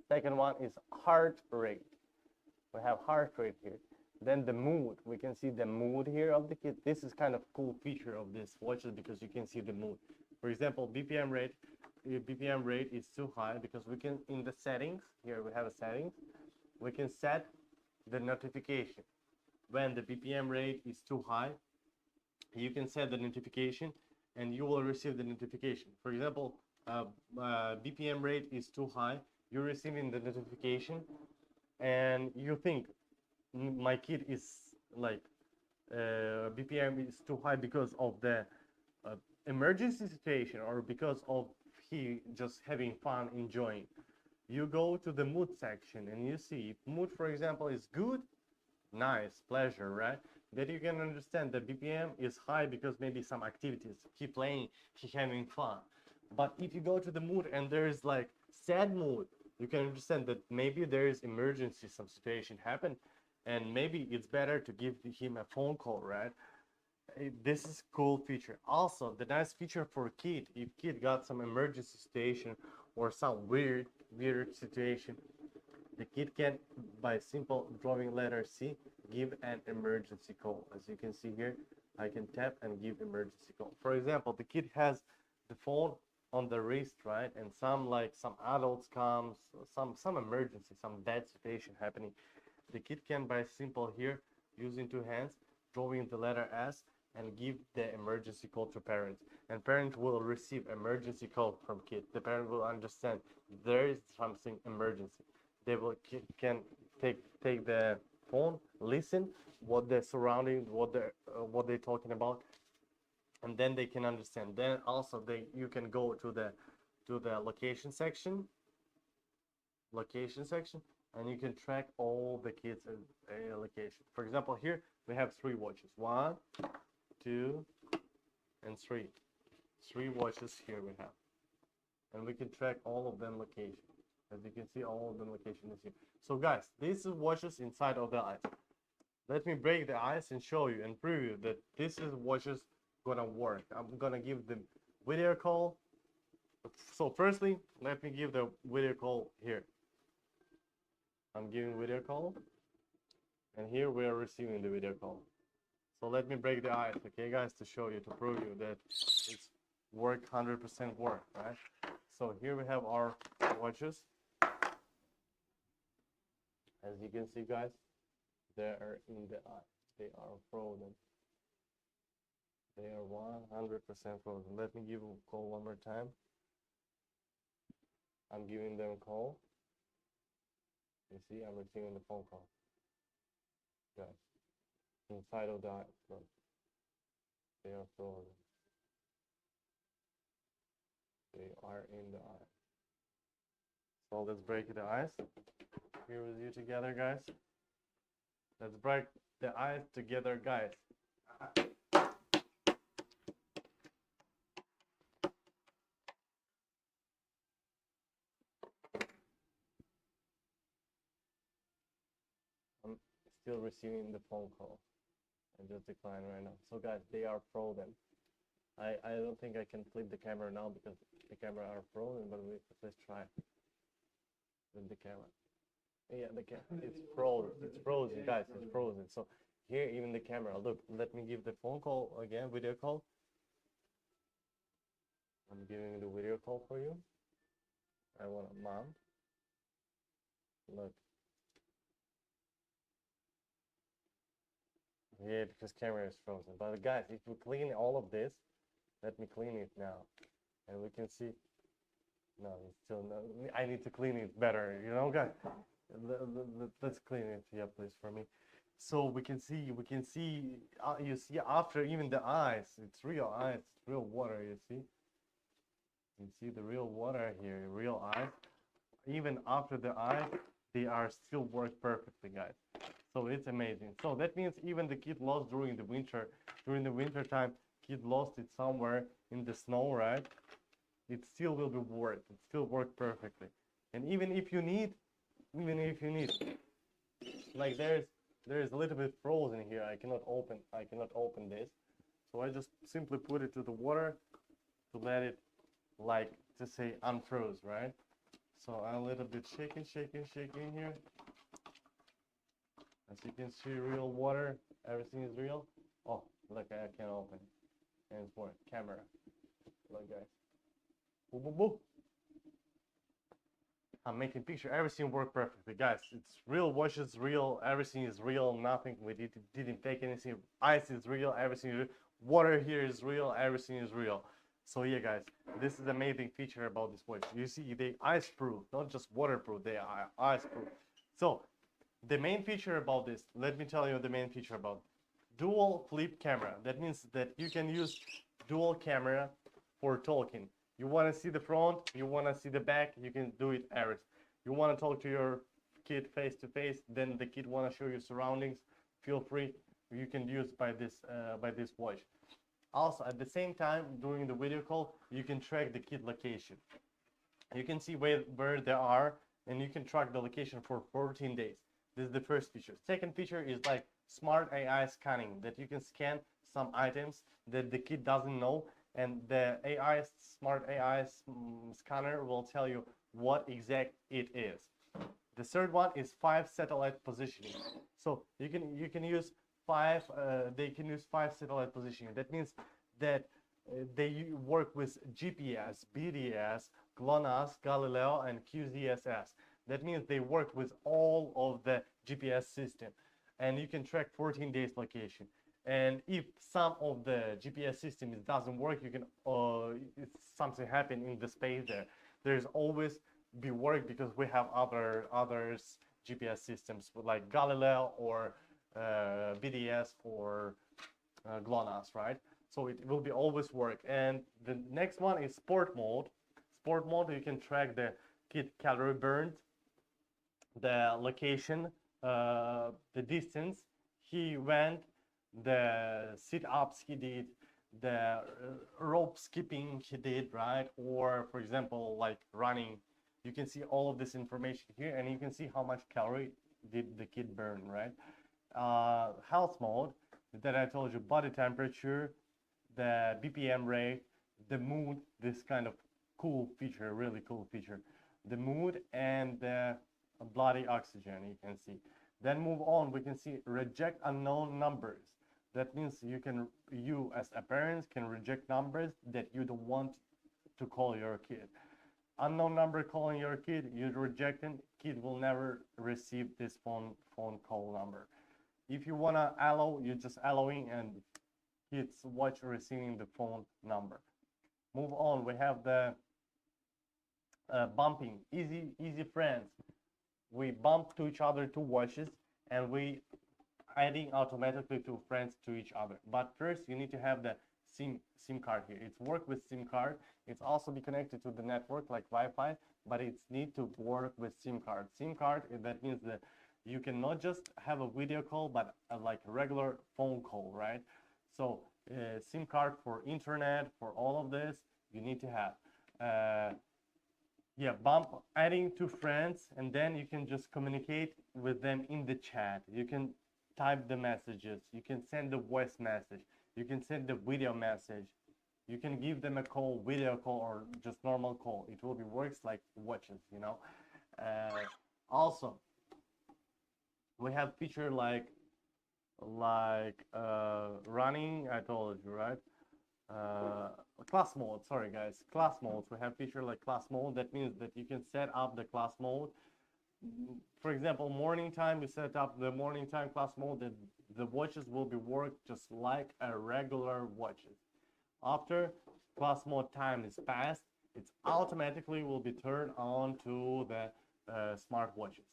Second one is heart rate. We have heart rate here. Then the mood, we can see the mood here of the kid. This is kind of cool feature of this watches, because you can see the mood. For example, BPM rate is too high, because we can, in the settings, here we have a settings, we can set the notification. When the BPM rate is too high, you can set the notification and you will receive the notification. For example, BPM rate is too high, you're receiving the notification and you think, my kid is like BPM is too high because of the emergency situation, or because of he just having fun, enjoying. You go to the mood section and you see if mood, for example, is good, nice, pleasure, right? That you can understand that BPM is high because maybe some activities, he playing, he having fun. But if you go to the mood and there is like sad mood, you can understand that maybe there is emergency, some situation happened, and maybe it's better to give him a phone call, right? This is cool feature. Also, the nice feature for kid, if kid got some emergency situation or some weird situation, the kid can, by simple drawing letter C, give an emergency call. As you can see here, I can tap and give emergency call. For example, the kid has the phone on the wrist, right? And some adults comes, some emergency, some bad situation happening. The kid can, by simple here, using two hands, drawing the letter S, and give the emergency call to parents. And parent will receive emergency call from kid. The parent will understand there is something emergency. They will can take the phone, listen what they're surrounding, what they're talking about, and then they can understand. Then also you can go to the location section, and you can track all the kids' location. For example, here we have 3 watches. 1, 2, and 3. 3 watches here we have, and we can track all of them location. As you can see, all of them location is here. So guys, this is watches inside of the eyes. Let me break the eyes and show you and preview that this is watches gonna work. I'm gonna give the video call. So firstly, let me give the video call here. I'm giving video call, and here we are receiving the video call. So let me break the eyes, okay guys, to show you, to prove you that it's work, 100% work, right? So here we have our watches. As you can see, guys, they are in the eye. They are frozen. They are 100% frozen. Let me give a call one more time. I'm giving them a call. You see, I'm receiving the phone call. Guys, inside of the eye, look. They are frozen. They are in the eye. So let's break the eyes. Here with you together, guys. Let's break the eyes together, guys. I'm still receiving the phone call. I just declined right now. So guys, they are frozen. I don't think I can flip the camera now because the camera are frozen, but let's try with the camera. Yeah, it's frozen. It's frozen, guys. It's frozen. So here, even the camera. Look, let me give the phone call again, video call. I'm giving the video call for you. I want a mom. Look. Yeah, because camera is frozen. But guys, if we clean all of this, let me clean it now, and we can see. No, it's still no. I need to clean it better, you know, guys. Let's clean it, yeah, please, for me. So we can see. You see after even the eyes, it's real eyes, it's real water. You see. You see the real water here, real eyes. Even after the eye, they are still work perfectly, guys. So it's amazing. So that means even the kid lost during the winter time, kid lost it somewhere in the snow, right? It still will be work. It still work perfectly. And even if you need, like there's a little bit frozen here. I cannot open this. So I just simply put it to the water to let it, like, to say unfroze, right? So I'm a little bit shaking here. As you can see, real water, everything is real. Oh, look, I can't open. And it's more camera. Look, guys. Boo, boo, boo. I'm making picture. Everything worked perfectly, guys. It's real watches, real. Everything is real. Nothing. We didn't take anything. Ice is real. Everything is real. Water here is real. Everything is real. So yeah, guys, this is amazing feature about this watch. You see, they ice proof, not just waterproof. They are ice proof. So the main feature about this, let me tell you the main feature about dual flip camera. That means that you can use dual camera for talking. You want to see the front, you want to see the back, you can do it everything. You want to talk to your kid face to face, then the kid want to show you surroundings, feel free. You can use by this watch. Also, at the same time, during the video call, you can track the kid location. You can see where they are, and you can track the location for 14 days. This is the first feature. Second feature is like smart AI scanning, that you can scan some items that the kid doesn't know, and the smart AI scanner will tell you what exact it is. The third one is 5 satellite positioning. So you can use they can use 5 satellite positioning. That means that they work with GPS, BDS, GLONASS, Galileo, and QZSS. That means they work with all of the GPS system, and you can track 14 days location. And if some of the GPS system doesn't work, you can something happen in the space there. There's always be work because we have others GPS systems like Galileo or BDS or GLONASS, right? So it will be always work. And the next one is sport mode. Sport mode, you can track the kid calorie burned, the location, the distance he went, the sit-ups he did, the rope skipping he did, right? Or for example, like running. You can see all of this information here, and you can see how much calorie did the kid burn, right? Health mode that I told you, body temperature, the BPM rate, the mood, this kind of cool feature, really cool feature, the mood and the bloody oxygen, you can see. Then move on, we can see reject unknown numbers. That means you as a parent can reject numbers that you don't want to call your kid. Unknown number calling your kid, you reject it, kid will never receive this phone call number. If you wanna allow, you're just allowing, and kids watch receiving the phone number. Move on, we have the bumping, easy friends. We bump to each other two watches, and we adding automatically to friends to each other. But first you need to have the SIM card here. It's work with SIM card. It's also be connected to the network like Wi-Fi, but it's need to work with SIM card. SIM card, that means that you cannot just have a video call, but like a regular phone call, right? So SIM card for internet, for all of this, you need to have. Yeah, bump adding to friends, and then you can just communicate with them in the chat. You can type the messages, you can send the voice message, you can send the video message, you can give them a call, video call, or just normal call. It will be works like watches, you know. Also, We have feature like running. I told you, right? Class mode. Sorry, guys. Class modes. We have feature like class mode. That means that you can set up the class mode. For example, morning time. You set up the morning time class mode. That the watches will be worked just like a regular watches. After class mode time is passed, it automatically will be turned on to the smart watches.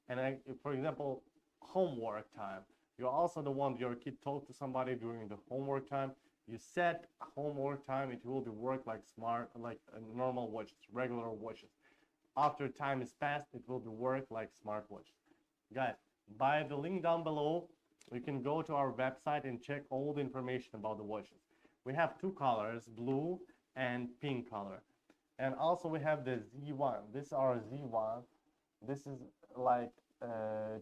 And for example, homework time. You also don't want your kid talk to somebody during the homework time. You set homework time, it will be work like normal watches, regular watches. After time is passed, it will be work like smartwatch. Guys, by the link down below, you can go to our website and check all the information about the watches. We have two colors, blue and pink color. And also we have the Z1. This is our Z1. This is like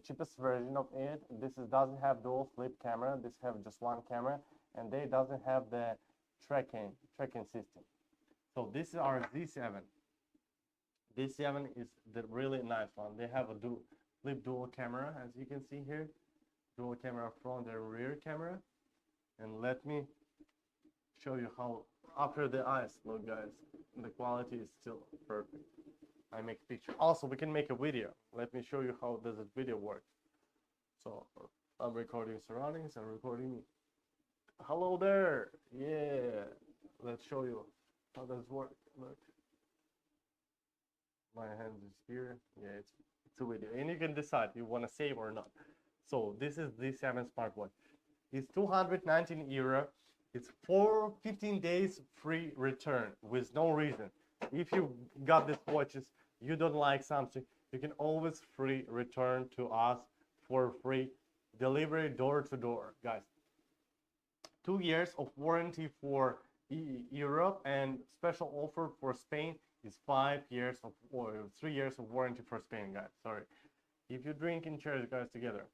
cheapest version of it. Doesn't have dual flip camera. This have just one camera, and they doesn't have the tracking system. So this is our Z7. This 7 is the really nice one. They have a dual camera, as you can see here. Dual camera front and rear camera. And let me show you how after the eyes look, guys. The quality is still perfect. I make a picture. Also, we can make a video. Let me show you how does this video work. So I'm recording surroundings and recording me. Hello there. Yeah. Let's show you how does it work. Look. My hand is here. Yeah, it's a video, and you can decide you want to save or not. So this is the 7 smartwatch. It's 219 euro. It's for 15 days free return with no reason. If you got these watches, you don't like something, you can always free return to us for free delivery door to door, guys. 2 years of warranty for Europe, and special offer for Spain is 5 years of or 3 years of warranty for Spain, guys. Sorry. If you drink and cheers, guys, together.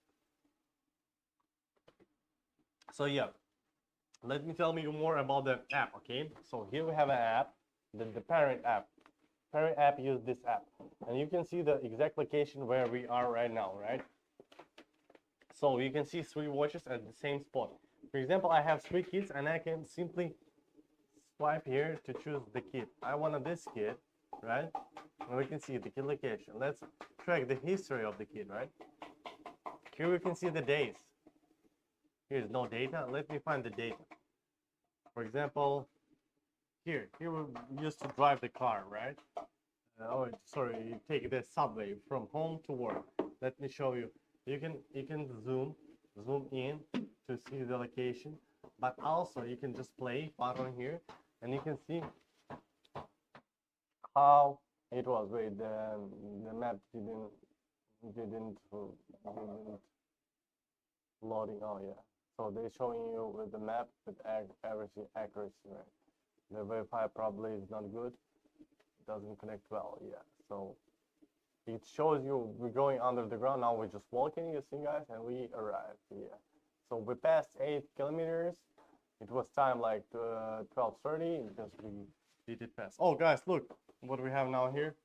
So yeah, let me tell you more about the app. Okay, so here we have an app, the parent app. Parent app use this app, and you can see the exact location where we are right now, right? So you can see 3 watches at the same spot. For example, I have 3 kids, and I can simply swipe here to choose the kid. I wanted this kid, right? And we can see the kid location. Let's track the history of the kid, right? Here we can see the days. Here's no data. Let me find the data. For example, here we used to drive the car, right? Oh, sorry, you take the subway from home to work. Let me show you. You can zoom in to see the location, but also you can just play button here, and you can see how it was. Wait, the map didn't loading. Oh yeah. So they're showing you with the map with accuracy, right? The Wi-Fi probably is not good. It doesn't connect well. Yeah. So it shows you we're going under the ground. Now we're just walking, you see, guys, and we arrived. Yeah. So we passed 8 kilometers. It was time like 12:30 because we did it fast. Oh, guys, look what we have now here.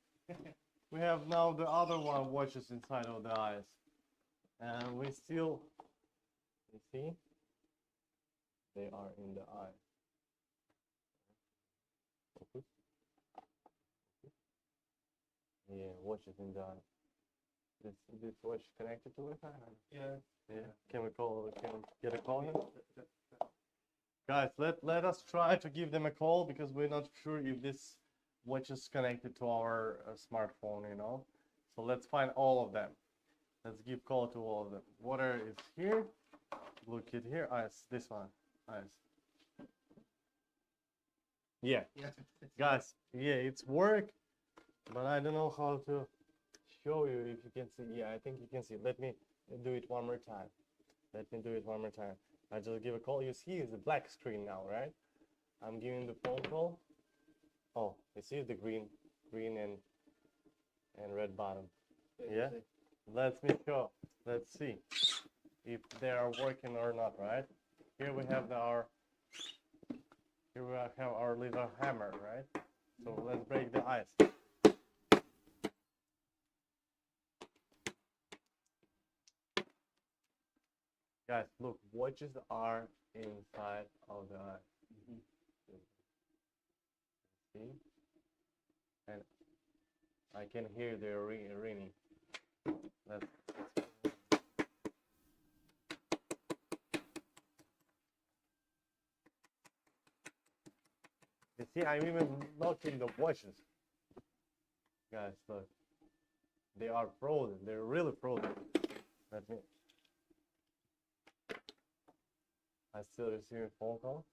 We have now the other one watches inside of the eyes, and we still. You see, they are in the eye. Focus. Yeah, watch is in the eye. This watch connected to Wi-Fi? Yeah. Yeah. Can we get a call here? Guys, let us try to give them a call because we're not sure if this watch is connected to our smartphone, you know. So let's find all of them. Let's give call to all of them. Water is here. Blue kid here. Eyes. This one. Eyes. Yeah. Guys, yeah, it's work, but I don't know how to show you if you can see. Yeah, I think you can see. Let me do it one more time. Let me do it one more time. I just give a call. You see it's a black screen now, right? I'm giving the phone call. Oh, you see the green and red bottom. Yeah? Let me show. Let's see if they are working or not, right? Here we have our little hammer, right? So let's break the ice. Guys, look, watches are inside of the eye. See? And I can hear the ringing. Let's you see, I'm even locking the watches. Guys, look. They are frozen. They're really frozen. Let me. I still receive a phone call.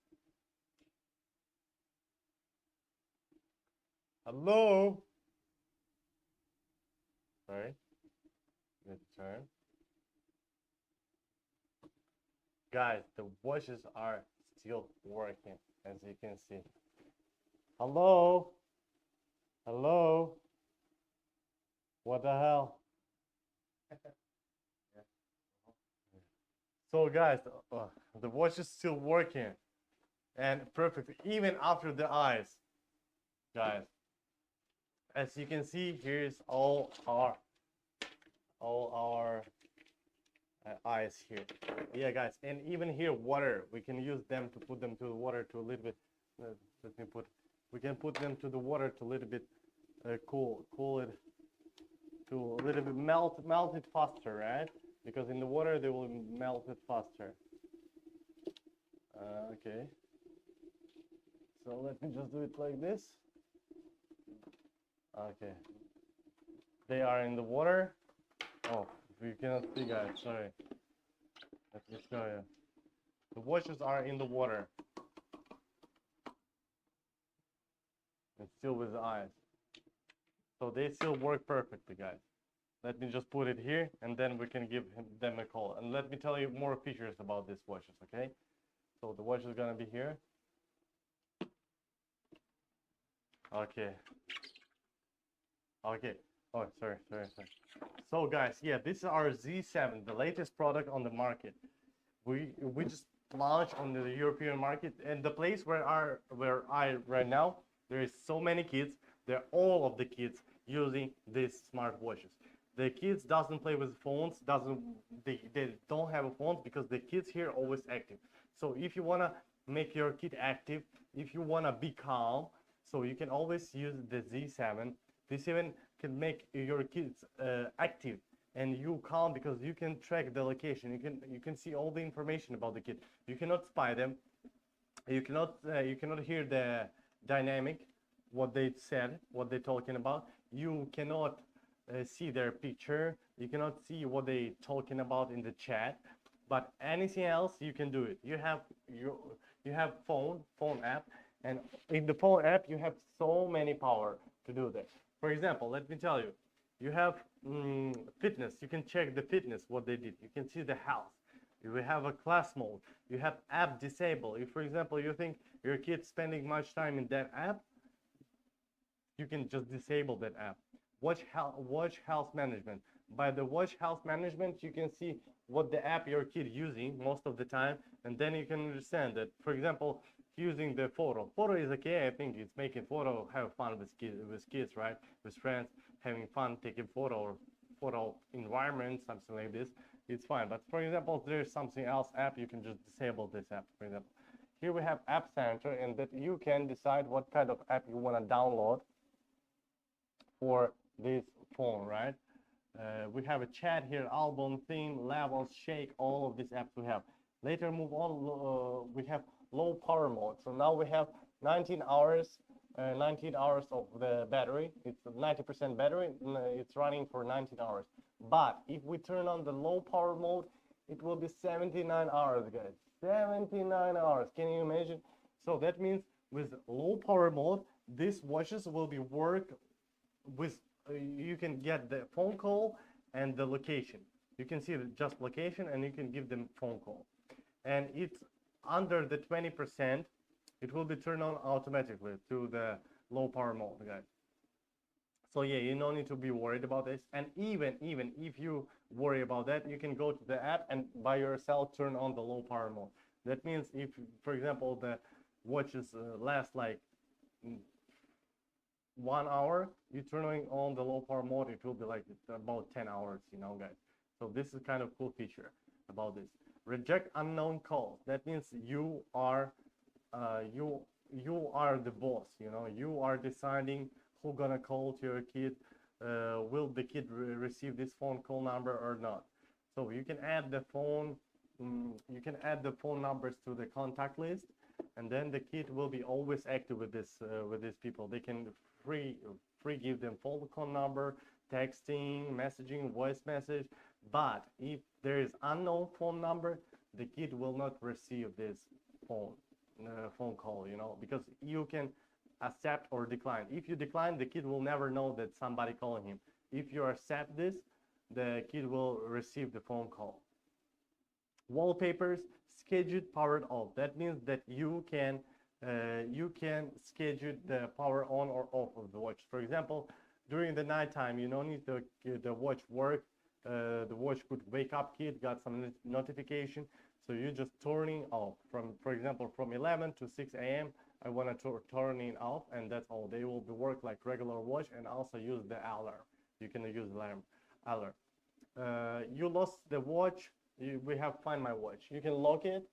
Hello? Sorry. Good turn. Guys, the watches are still working, as you can see. Hello? Hello? What the hell? So guys, the watch is still working and perfect, even after the eyes. Guys, as you can see, here's all our eyes here. Yeah, guys, and even here water. We can use them to put them to the water to a little bit. Let me put. We can put them to the water to a little bit cool it to a little bit melt it faster, right? Because in the water they will melt it faster. Okay. So let me just do it like this. Okay. They are in the water. Oh, you cannot see, guys. Sorry. Let me show you. The watches are in the water. And still with the eyes. So they still work perfectly, guys. Let me just put it here, and then we can give them a call. And let me tell you more features about these watches, okay? So the watch is gonna be here. Okay. Okay. Oh, sorry. So guys, yeah, this is our Z7, the latest product on the market. We just launched on the European market, and the place where I right now, there is so many kids. They're all of the kids using these smartwatches. The kids doesn't play with phones, they don't have phones because the kids here are always active. So if you wanna make your kid active, if you wanna be calm, so you can always use the Z7. Z7 can make your kids active and you calm because you can track the location. You can see all the information about the kid. You cannot spy them. You cannot hear the dynamic, what they said, what they're talking about. You cannot see their picture. You cannot see what they talking about in the chat. But anything else, you can do it. You have phone app, and in the phone app you have so many power to do that. For example, let me tell you, you have fitness. You can check the fitness, what they did. You can see the health. You have a class mode. You have app disable. If, for example, you think your kid's spending much time in that app, you can just disable that app. Watch health management. By the watch health management, you can see what the app your kid using most of the time, and then you can understand that, for example, using the photo. Photo is okay. I think it's making photo, have fun with kids, right? With friends, having fun taking photo or photo environment, something like this. It's fine. But for example, if there's something else app, you can just disable this app. For example, here we have App Center, and that you can decide what kind of app you want to download for this phone, right? We have a chat here, album, theme, levels, shake, all of these apps we have. Later move on, we have low power mode. So now we have 19 hours of the battery. It's 90% battery, it's running for 19 hours. But if we turn on the low power mode, it will be 79 hours, guys. 79 hours, can you imagine? So that means with low power mode, these watches will be work with, you can get the phone call and the location. You can see the just location and you can give them phone call. And it's under the 20%, it will be turned on automatically to the low power mode, guys. So yeah, you don't need to be worried about this. And even if you worry about that, you can go to the app and by yourself turn on the low power mode. That means if, for example, the watches last like 1 hour, you turning on the low power mode, it will be like about 10 hours, you know, guys. So this is kind of cool feature about this. Reject unknown calls. That means you are you are the boss. You know, you are deciding who gonna call to your kid. Will the kid receive this phone call number or not? So you can add the phone. You can add the phone numbers to the contact list, and then the kid will be always active with these people. They can free give them phone call number, texting, messaging, voice message. But if there is unknown phone number, the kid will not receive this phone phone call, you know, because you can accept or decline. If you decline, the kid will never know that somebody calling him. If you accept this, the kid will receive the phone call. Wallpapers scheduled powered off. That means that you can schedule the power on or off of the watch. For example, during the nighttime, you don't need the watch work. The watch could wake up kid, got some notification, so you just turning off. From, for example, from 11 to 6 a.m. I want to turn it off, and that's all. They will be work like regular watch, and also use the alarm. You can use alarm. You lost the watch. We have Find My Watch. You can lock it.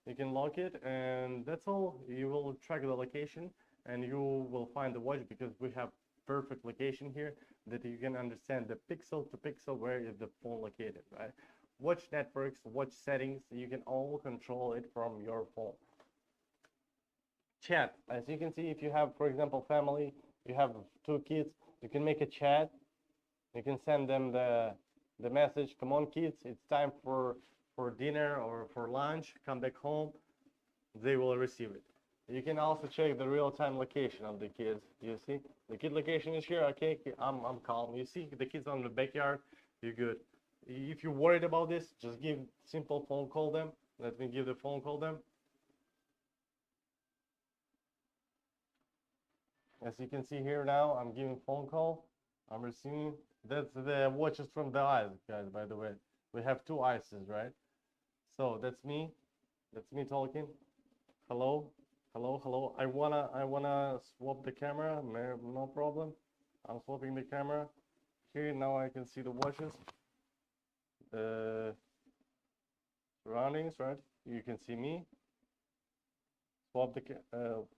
You can lock it, and that's all. You will track the location, and you will find the watch, because we have perfect location here that you can understand the pixel to pixel where is the phone located, right? Watch networks, watch settings, you can all control it from your phone. Chat, as you can see, if you have, for example, family, you have 2 kids, you can make a chat. You can send them the message, come on kids, it's time for dinner or for lunch, come back home. They will receive it. You can also check the real-time location of the kids. You see the kid location is here. Okay, I'm calm. You see the kids on the backyard, you're good. If you're worried about this, just give simple phone call them. Let me give the phone call them. As you can see here now, I'm giving phone call. I'm receiving. That's the watches from the eyes, guys, by the way. We have 2 eyes, right? So that's me. That's me talking. Hello. Hello, hello. I wanna swap the camera. No problem. I'm swapping the camera. Here now I can see the watches. The surroundings, right? You can see me. Swap the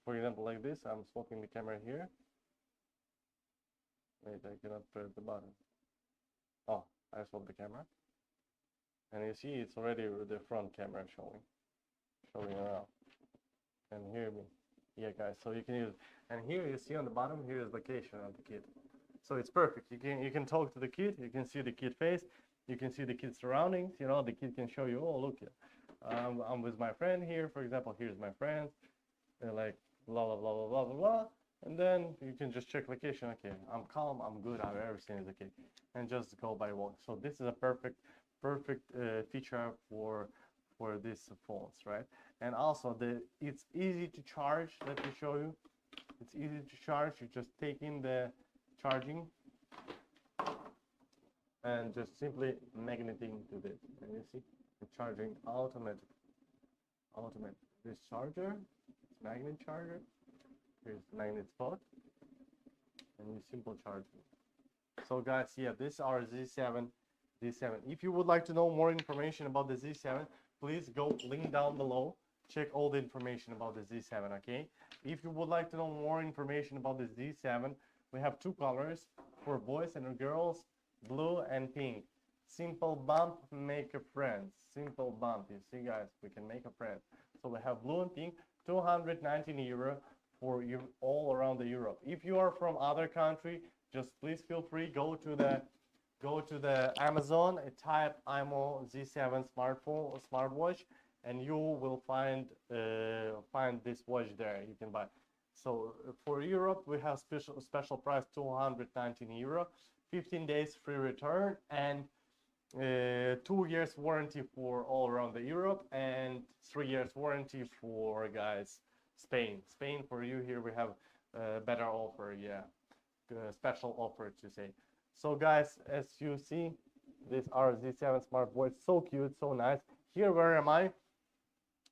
for example, like this. I'm swapping the camera here. Wait, I cannot press the button. Oh, I swapped the camera. And you see it's already the front camera showing around. And hear me. Yeah, guys, so you can use, and here you see on the bottom, here is location of the kid. So it's perfect. You can talk to the kid, you can see the kid face, you can see the kid's surroundings, you know, the kid can show you, oh, look, I'm with my friend here, for example, here's my friend, and like blah blah blah blah blah blah blah, and then you can just check location. Okay, I'm calm, I'm good, everything is okay, and just go by walk. So this is a perfect feature for these phones, right? And also it's easy to charge. Let me show you. It's easy to charge. You just take in the charging and just simply magneting to this, and you see the charging automatic. This charger, it's magnet charger. Here's magnet spot, and you simple charging. So guys, yeah, this is our Z7. If you would like to know more information about the Z7, please go link down below. Check all the information about the Z7, okay? If you would like to know more information about the Z7, we have 2 colors for boys and girls, blue and pink. Simple bump, make a friend. Simple bump, you see guys, we can make a friend. So we have blue and pink, 219 euro for you all around the Europe. If you are from other country, just please feel free, go to the Amazon, type imoo Z7 smartwatch, and you will find this watch there. You can buy. So for Europe, we have special price 219 euro, 15 days free return, and 2 years warranty for all around the Europe, and 3 years warranty for guys Spain. For you here we have a better offer, yeah, special offer to say. So guys, as you see, this Z7 smartwatch, so cute, so nice. Here, where am I?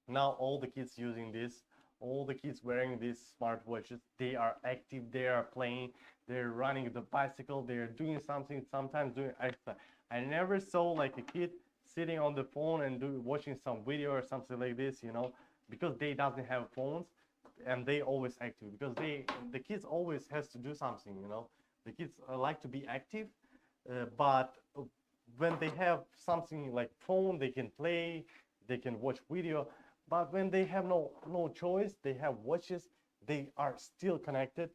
Now all the kids using this, all the kids wearing these smartwatches, they are active, they are playing, they're running the bicycle, they're doing something, sometimes doing exercise. I never saw like a kid sitting on the phone and watching some video or something like this, you know, because they doesn't have phones, and they always active because the kids always has to do something, you know. The kids like to be active, but when they have something like phone, they can play, they can watch video. But when they have no choice, they have watches, they are still connected,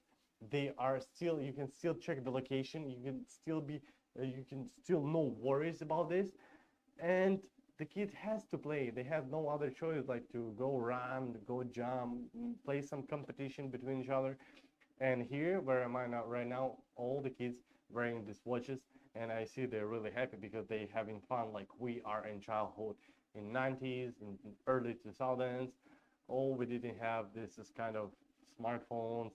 they are still, you can still check the location, you can still be you can still no worries about this. And the kid has to play, they have no other choice like to go run, go jump, play some competition between each other. And here where am I now right now, all the kids wearing these watches, and I see they're really happy because they having fun like we are in childhood, in 90s, in early 2000s. Oh, we didn't have this kind of smartphones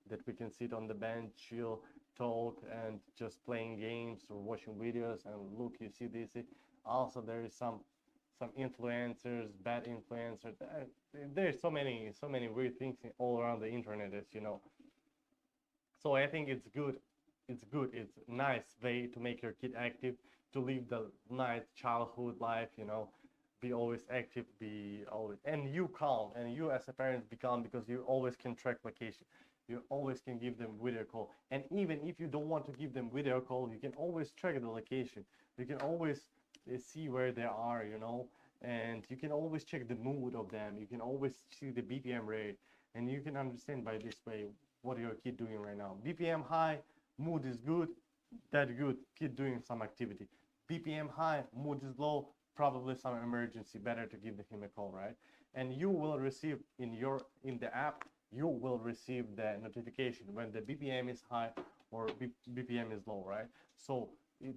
that we can sit on the bench, chill, talk, and just playing games or watching videos. And look, you see this. Also, there is some influencers, bad influencers. There's so many weird things all around the internet, as you know. So I think it's good. It's good. It's a nice way to make your kid active, to live the nice childhood life, you know, be always active, be always, and you calm, and you as a parent be calm because you always can track location. You always can give them video call. And even if you don't want to give them video call, you can always track the location. You can always see where they are, you know, and you can always check the mood of them. You can always see the BPM rate, and you can understand by this way what your kid doing right now. BPM high, mood is good, that good, kid doing some activity. BPM high, mood is low, probably some emergency, better to give him a call, right? And you will receive in the app, you will receive the notification when the BPM is high or BPM is low, right? So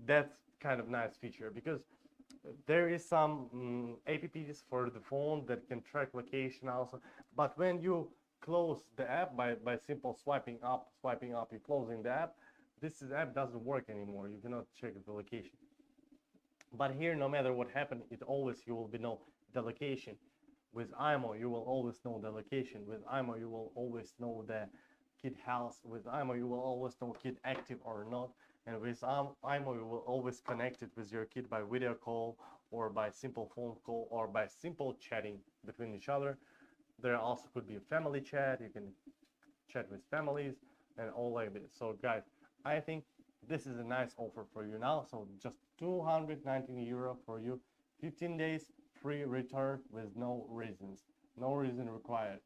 that's kind of nice feature because there is some apps for the phone that can track location also. But when you close the app by simple swiping up, you're closing the app, this app doesn't work anymore. You cannot check the location. But here, no matter what happened, it always you will be know the location. With imoo, you will always know the location. With imoo, you will always know the kid house. With imoo, you will always know kid active or not. And with imoo, you will always connect it with your kid by video call or by simple phone call or by simple chatting between each other. There also could be a family chat. You can chat with families and all like this. So guys, I think this is a nice offer for you now. So just 219 euro for you, 15 days free return with no reasons, no reason required,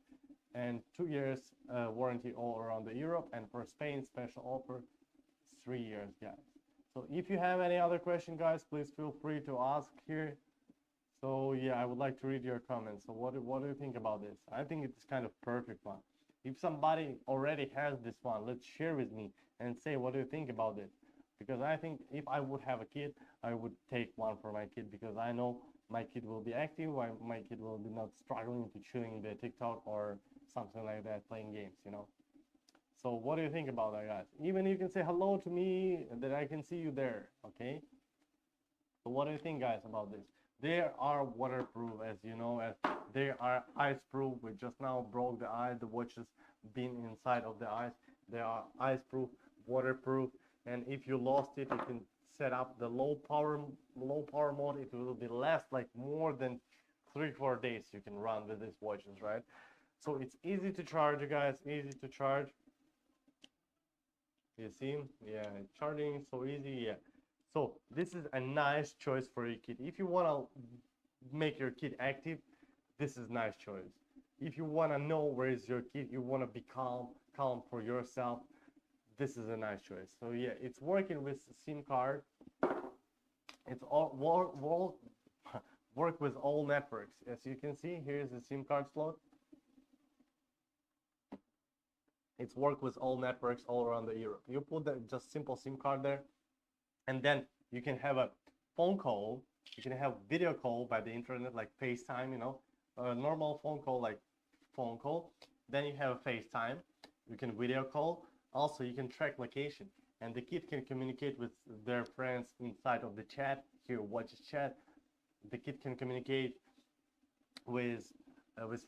and 2 years warranty all around the Europe. And for Spain, special offer, 3 years, guys. So if you have any other question, guys, please feel free to ask here. So yeah, I would like to read your comments. So what do you think about this? I think it's kind of perfect one. If somebody already has this one, let's share with me and say what do you think about it. Because I think if I would have a kid, I would take one for my kid because I know my kid will be active, my kid will be not struggling to chewing the TikTok or something like that, playing games, you know. So what do you think about that, guys? Even you can say hello to me, that I can see you there, okay? So what do you think, guys, about this? They are waterproof, as you know, as they are ice-proof. We just now broke the ice, the watches been inside of the ice. They are ice-proof, waterproof, and if you lost it, you can set up the low power mode. It will be last like more than 3-4 days you can run with these watches, right? So it's easy to charge, you guys, easy to charge. You see, yeah, charging is so easy, yeah. So this is a nice choice for your kid. If you want to make your kid active, this is nice choice. If you want to know where is your kid, you want to be calm for yourself, this is a nice choice. So yeah, it's working with SIM card. It's all work with all networks. As you can see, here's the SIM card slot. It's work with all networks all around the Europe. You put the just simple SIM card there, and then you can have a phone call. You can have video call by the internet, like FaceTime, you know, a normal phone call, like phone call. Then you have a FaceTime. You can video call. Also, you can track location, and the kid can communicate with their friends inside of the chat. Here, watch chat. The kid can communicate with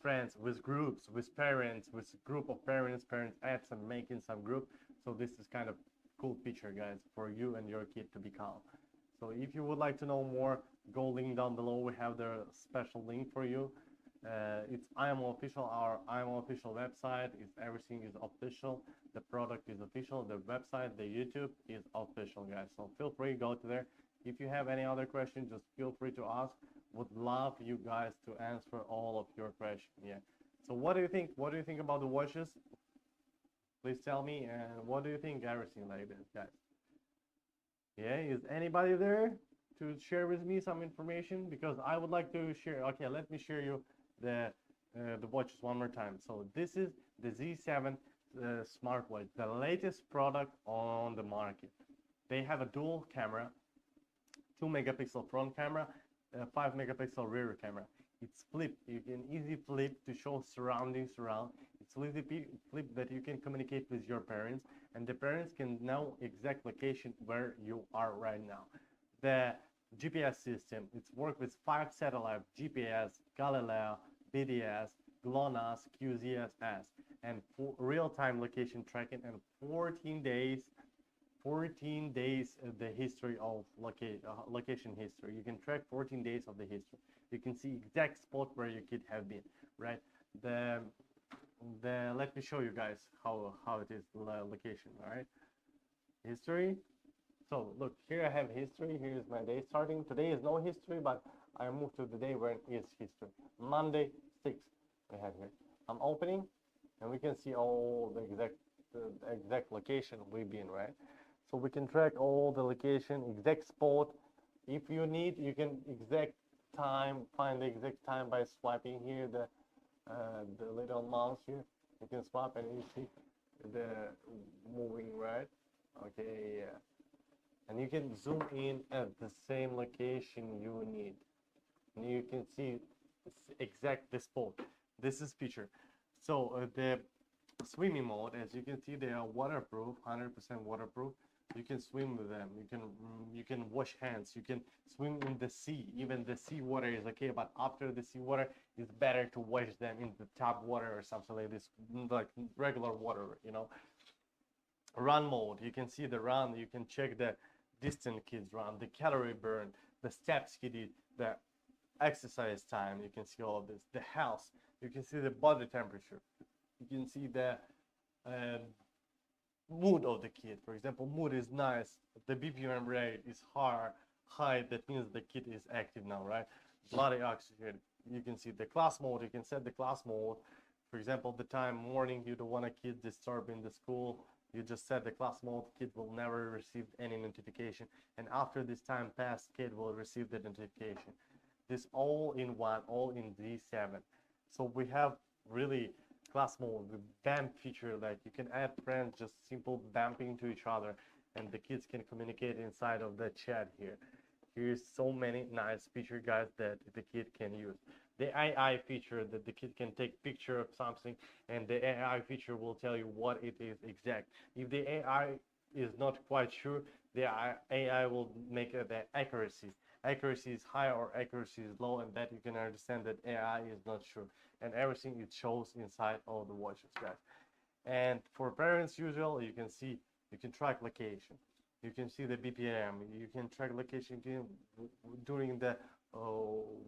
friends, with groups, with parents, with group of parents add some, making some group. So this is kind of cool feature, guys, for you and your kid to be calm. So if you would like to know more, go link down below. We have the special link for you. It's imoo official, our imoo official website. Everything is official. The product is official. The website, the YouTube is official, guys. So feel free, go to there. If you have any other questions, just feel free to ask. Would love you guys to answer all of your questions. Yeah. So what do you think? What do you think about the watches? Please tell me. And what do you think? Everything like this, guys. Yeah. Is anybody there to share with me some information? Because I would like to share. Okay, let me share you the watches one more time. So this is the Z7 smartwatch, the latest product on the market. They have a dual camera, 2-megapixel front camera, 5-megapixel rear camera. It's flip. You can easy flip to show surroundings around. It's easy flip that you can communicate with your parents, and the parents can know exact location where you are right now. The GPS system, it's worked with 5 satellites: GPS, Galileo, BDS, GLONASS, QZSS, and real-time location tracking, and 14 days the history of location history. You can track 14 days of the history. You can see exact spot where your kid have been, right? Let me show you guys how it is location. All right, history. So look, here I have history. Here is my day starting. Today is no history, but I moved to the day where it is history. Monday 6th we have here. I'm opening, and we can see all the exact location we've been, right? So we can track all the location, exact spot. If you need, you can find the exact time by swiping here the little mouse here. You can swap and you see the moving, right? Okay, yeah. And you can zoom in at the same location you need. And you can see exact the spot. This is feature. So the swimming mode, as you can see, they are waterproof, 100% waterproof. You can swim with them. You can wash hands. You can swim in the sea. Even the sea water is okay, but after the sea water, it's better to wash them in the tap water or something like this, like regular water, you know. Run mode. You can see the run. You can check the distance kids run, the calorie burn, the steps he did, the exercise time. You can see all of this. The health. You can see the body temperature. You can see the mood of the kid. For example, mood is nice, the BPM rate is high, that means the kid is active now, right? Bloody oxygen. You can see the class mode. You can set the class mode. For example, the time morning, you don't want a kid disturbing the school, you just set the class mode. Kid will never receive any notification, and after this time passed, kid will receive the notification. This all in one, all in Z7. So we have really class mode with bump feature, like you can add friends, just simple bumping to each other, and the kids can communicate inside of the chat here. Here's so many nice feature, guys, that the kid can use. The AI feature, that the kid can take picture of something, and the AI feature will tell you what it is exact. If the AI is not quite sure, the AI will make the accuracy is high or accuracy is low, and that you can understand that AI is not sure, and everything it shows inside all the watches, guys. And for parents usual, you can track location, you can see the BPM, you can track location during the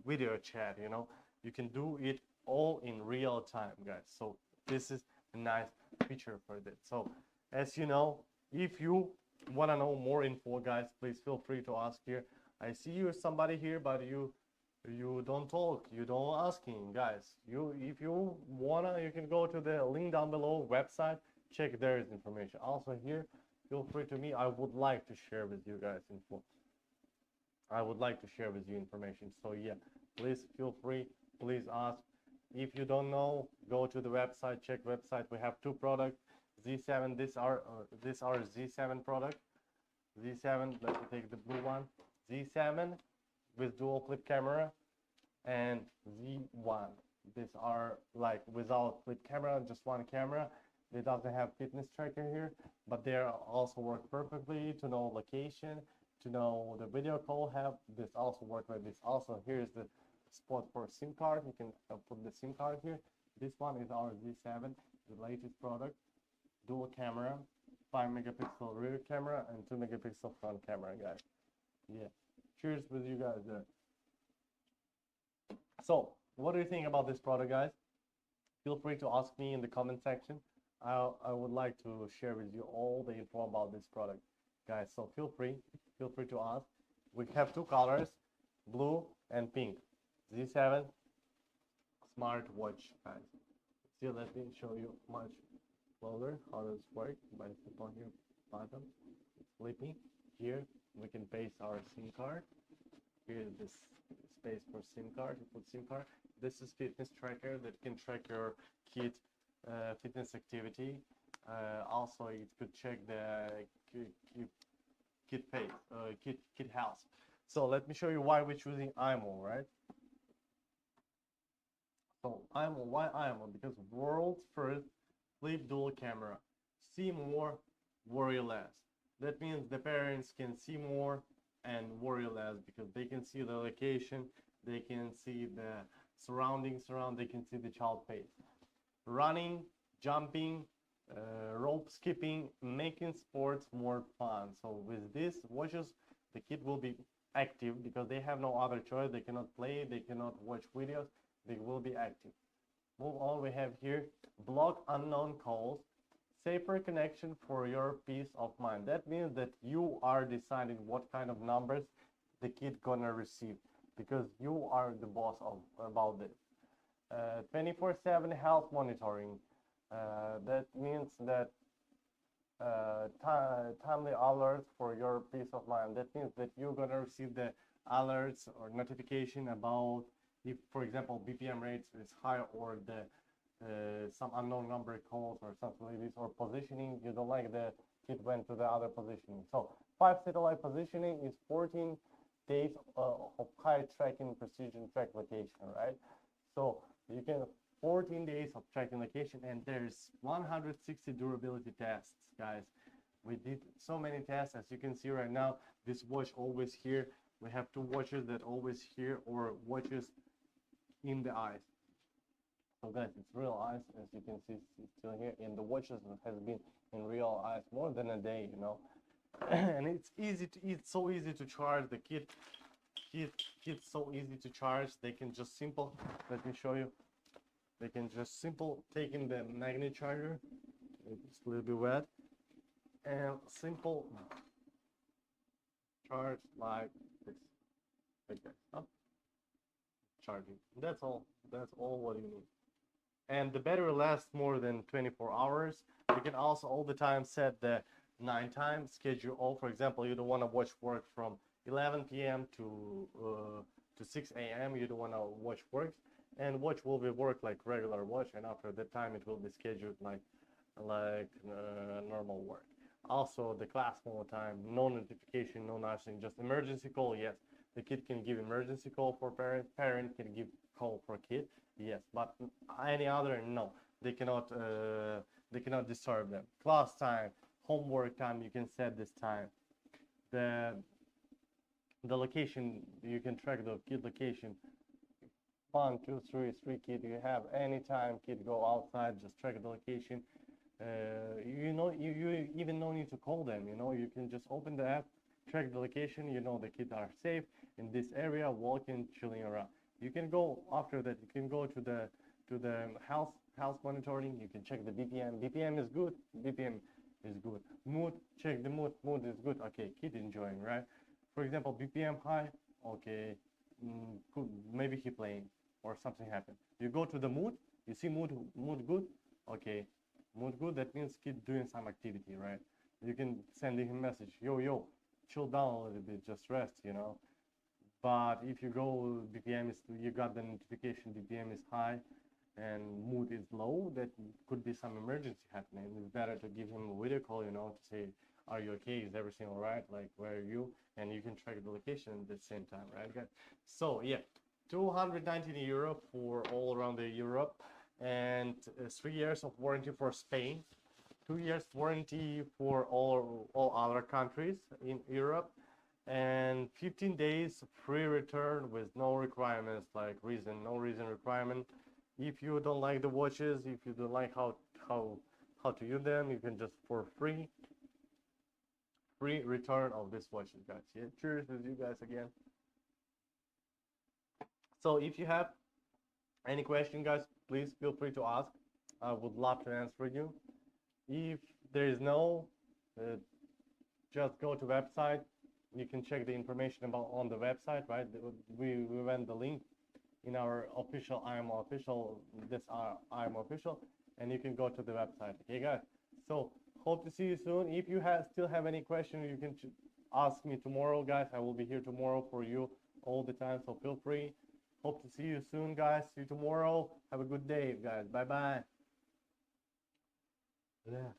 video chat, you know. You can do it all in real time, guys. So this is a nice feature for that. So as you know, if you want to know more info, guys, please feel free to ask here. I see you somebody here, but you don't talk, you don't asking, guys. If you wanna, you can go to the link down below website, check there is information. Also here, feel free to me. I would like to share with you guys info. I would like to share with you information. So yeah, please feel free, please ask. If you don't know, go to the website, check website. We have two products, Z7. These are Z7 product. Z7. Let me take the blue one. Z7 with dual flip camera, and Z1. These are like without flip camera, just one camera. They doesn't have fitness tracker here, but they also work perfectly to know location, to know the video call have. This also work with this. Also, here's the spot for SIM card. You can put the SIM card here. This one is our Z7, the latest product. Dual camera, 5-megapixel rear camera and 2-megapixel front camera, guys. Yeah, cheers with you guys there. So what do you think about this product, guys? Feel free to ask me in the comment section. I would like to share with you all the info about this product, guys. So feel free to ask. We have two colors, blue and pink. Z7 smartwatch, guys. See, let me show you much closer how does it work. By click on here button, it's flipping. Here we can paste our SIM card. Here is this space for SIM card. You put SIM card. This is fitness tracker that can track your kid fitness activity. Also, it could check the kid face, kid health. So let me show you why we're choosing imoo, right? So imoo, why imoo? Because world's first flip dual camera. See more, worry less. That means the parents can see more and worry less because they can see the location, they can see the surroundings around, they can see the child face. Running, jumping, rope skipping, making sports more fun. So with these watches, the kid will be active because they have no other choice. They cannot play, they cannot watch videos, they will be active. Move on, we have here block unknown calls, safer connection for your peace of mind. That means that you are deciding what kind of numbers the kid gonna receive because you are the boss of about this. 24/7 health monitoring. That means that timely alerts for your peace of mind. That means that you're gonna receive the alerts or notification about if, for example, BPM rates is high or the some unknown number calls or something like this, or positioning. You don't like the kid went to the other positioning. So 5 satellite positioning is 14 days of high tracking precision track location, right? So you can 14 days of tracking location, and there's 160 durability tests, guys. We did so many tests, as you can see right now. This watch always here. We have two watches that always here, or watches in the eyes. So guys, it's real eyes, as you can see, it's still here. And the watches has been in real eyes more than a day, you know. And it's easy to, it's so easy to charge. The kids so easy to charge. They can just simple, let me show you. They can just simple take in the magnet charger. It's a little bit wet, and simple charge like this, like that. Up, charging. That's all what you need. And the battery lasts more than 24 hours. You can also all the time set the nighttime schedule all. For example, you don't want to watch work from 11 p.m. to 6 a.m. You don't want to watch work, and watch will be work like regular watch, and after that time it will be scheduled like normal work. Also the class mode time, no notification, no nothing, just emergency call. Yes, the kid can give emergency call for parent can give call for kid. Yes, but any other, no, they cannot disturb them. Class time, homework time, you can set this time. The location, you can track the kid location. 1, 2, 3 kid you have, anytime kid go outside, just track the location. You know, you even no need to call them, you know, you can just open the app, track the location, you know the kids are safe in this area, walking, chilling around. You can go after that, you can go to the health monitoring. You can check the BPM is good, mood, check the mood is good. Okay, kid enjoying, right? For example, BPM high, okay, could maybe he playing or something happened. You go to the mood, you see mood good, okay, mood good, that means kid doing some activity, right? You can send him a message, yo, chill down a little bit, just rest, you know. But if you go BPM is, you got the notification BPM is high and mood is low, that could be some emergency happening. It's better to give him a video call, you know, to say, are you okay, is everything all right, like where are you, and you can track the location at the same time, right guys? So yeah, 219 euro for all around the Europe, and 3 years of warranty for Spain, 2 years warranty for all other countries in Europe, and 15 days free return with no requirements, like no reason requirement. If you don't like the watches, if you don't like how to use them, you can just for free free return of this watches, guys. Yeah, cheers with you guys again. So if you have any question, guys, please feel free to ask. I would love to answer you. If there is no, just go to website. You can check the information about on the website, right? We went the link in our official imoo official, this imoo official, and you can go to the website. Okay, guys. So hope to see you soon. If you still have any question, you can ask me tomorrow, guys. I will be here tomorrow for you all the time. So feel free. Hope to see you soon, guys. See you tomorrow. Have a good day, guys. Bye bye. Yeah.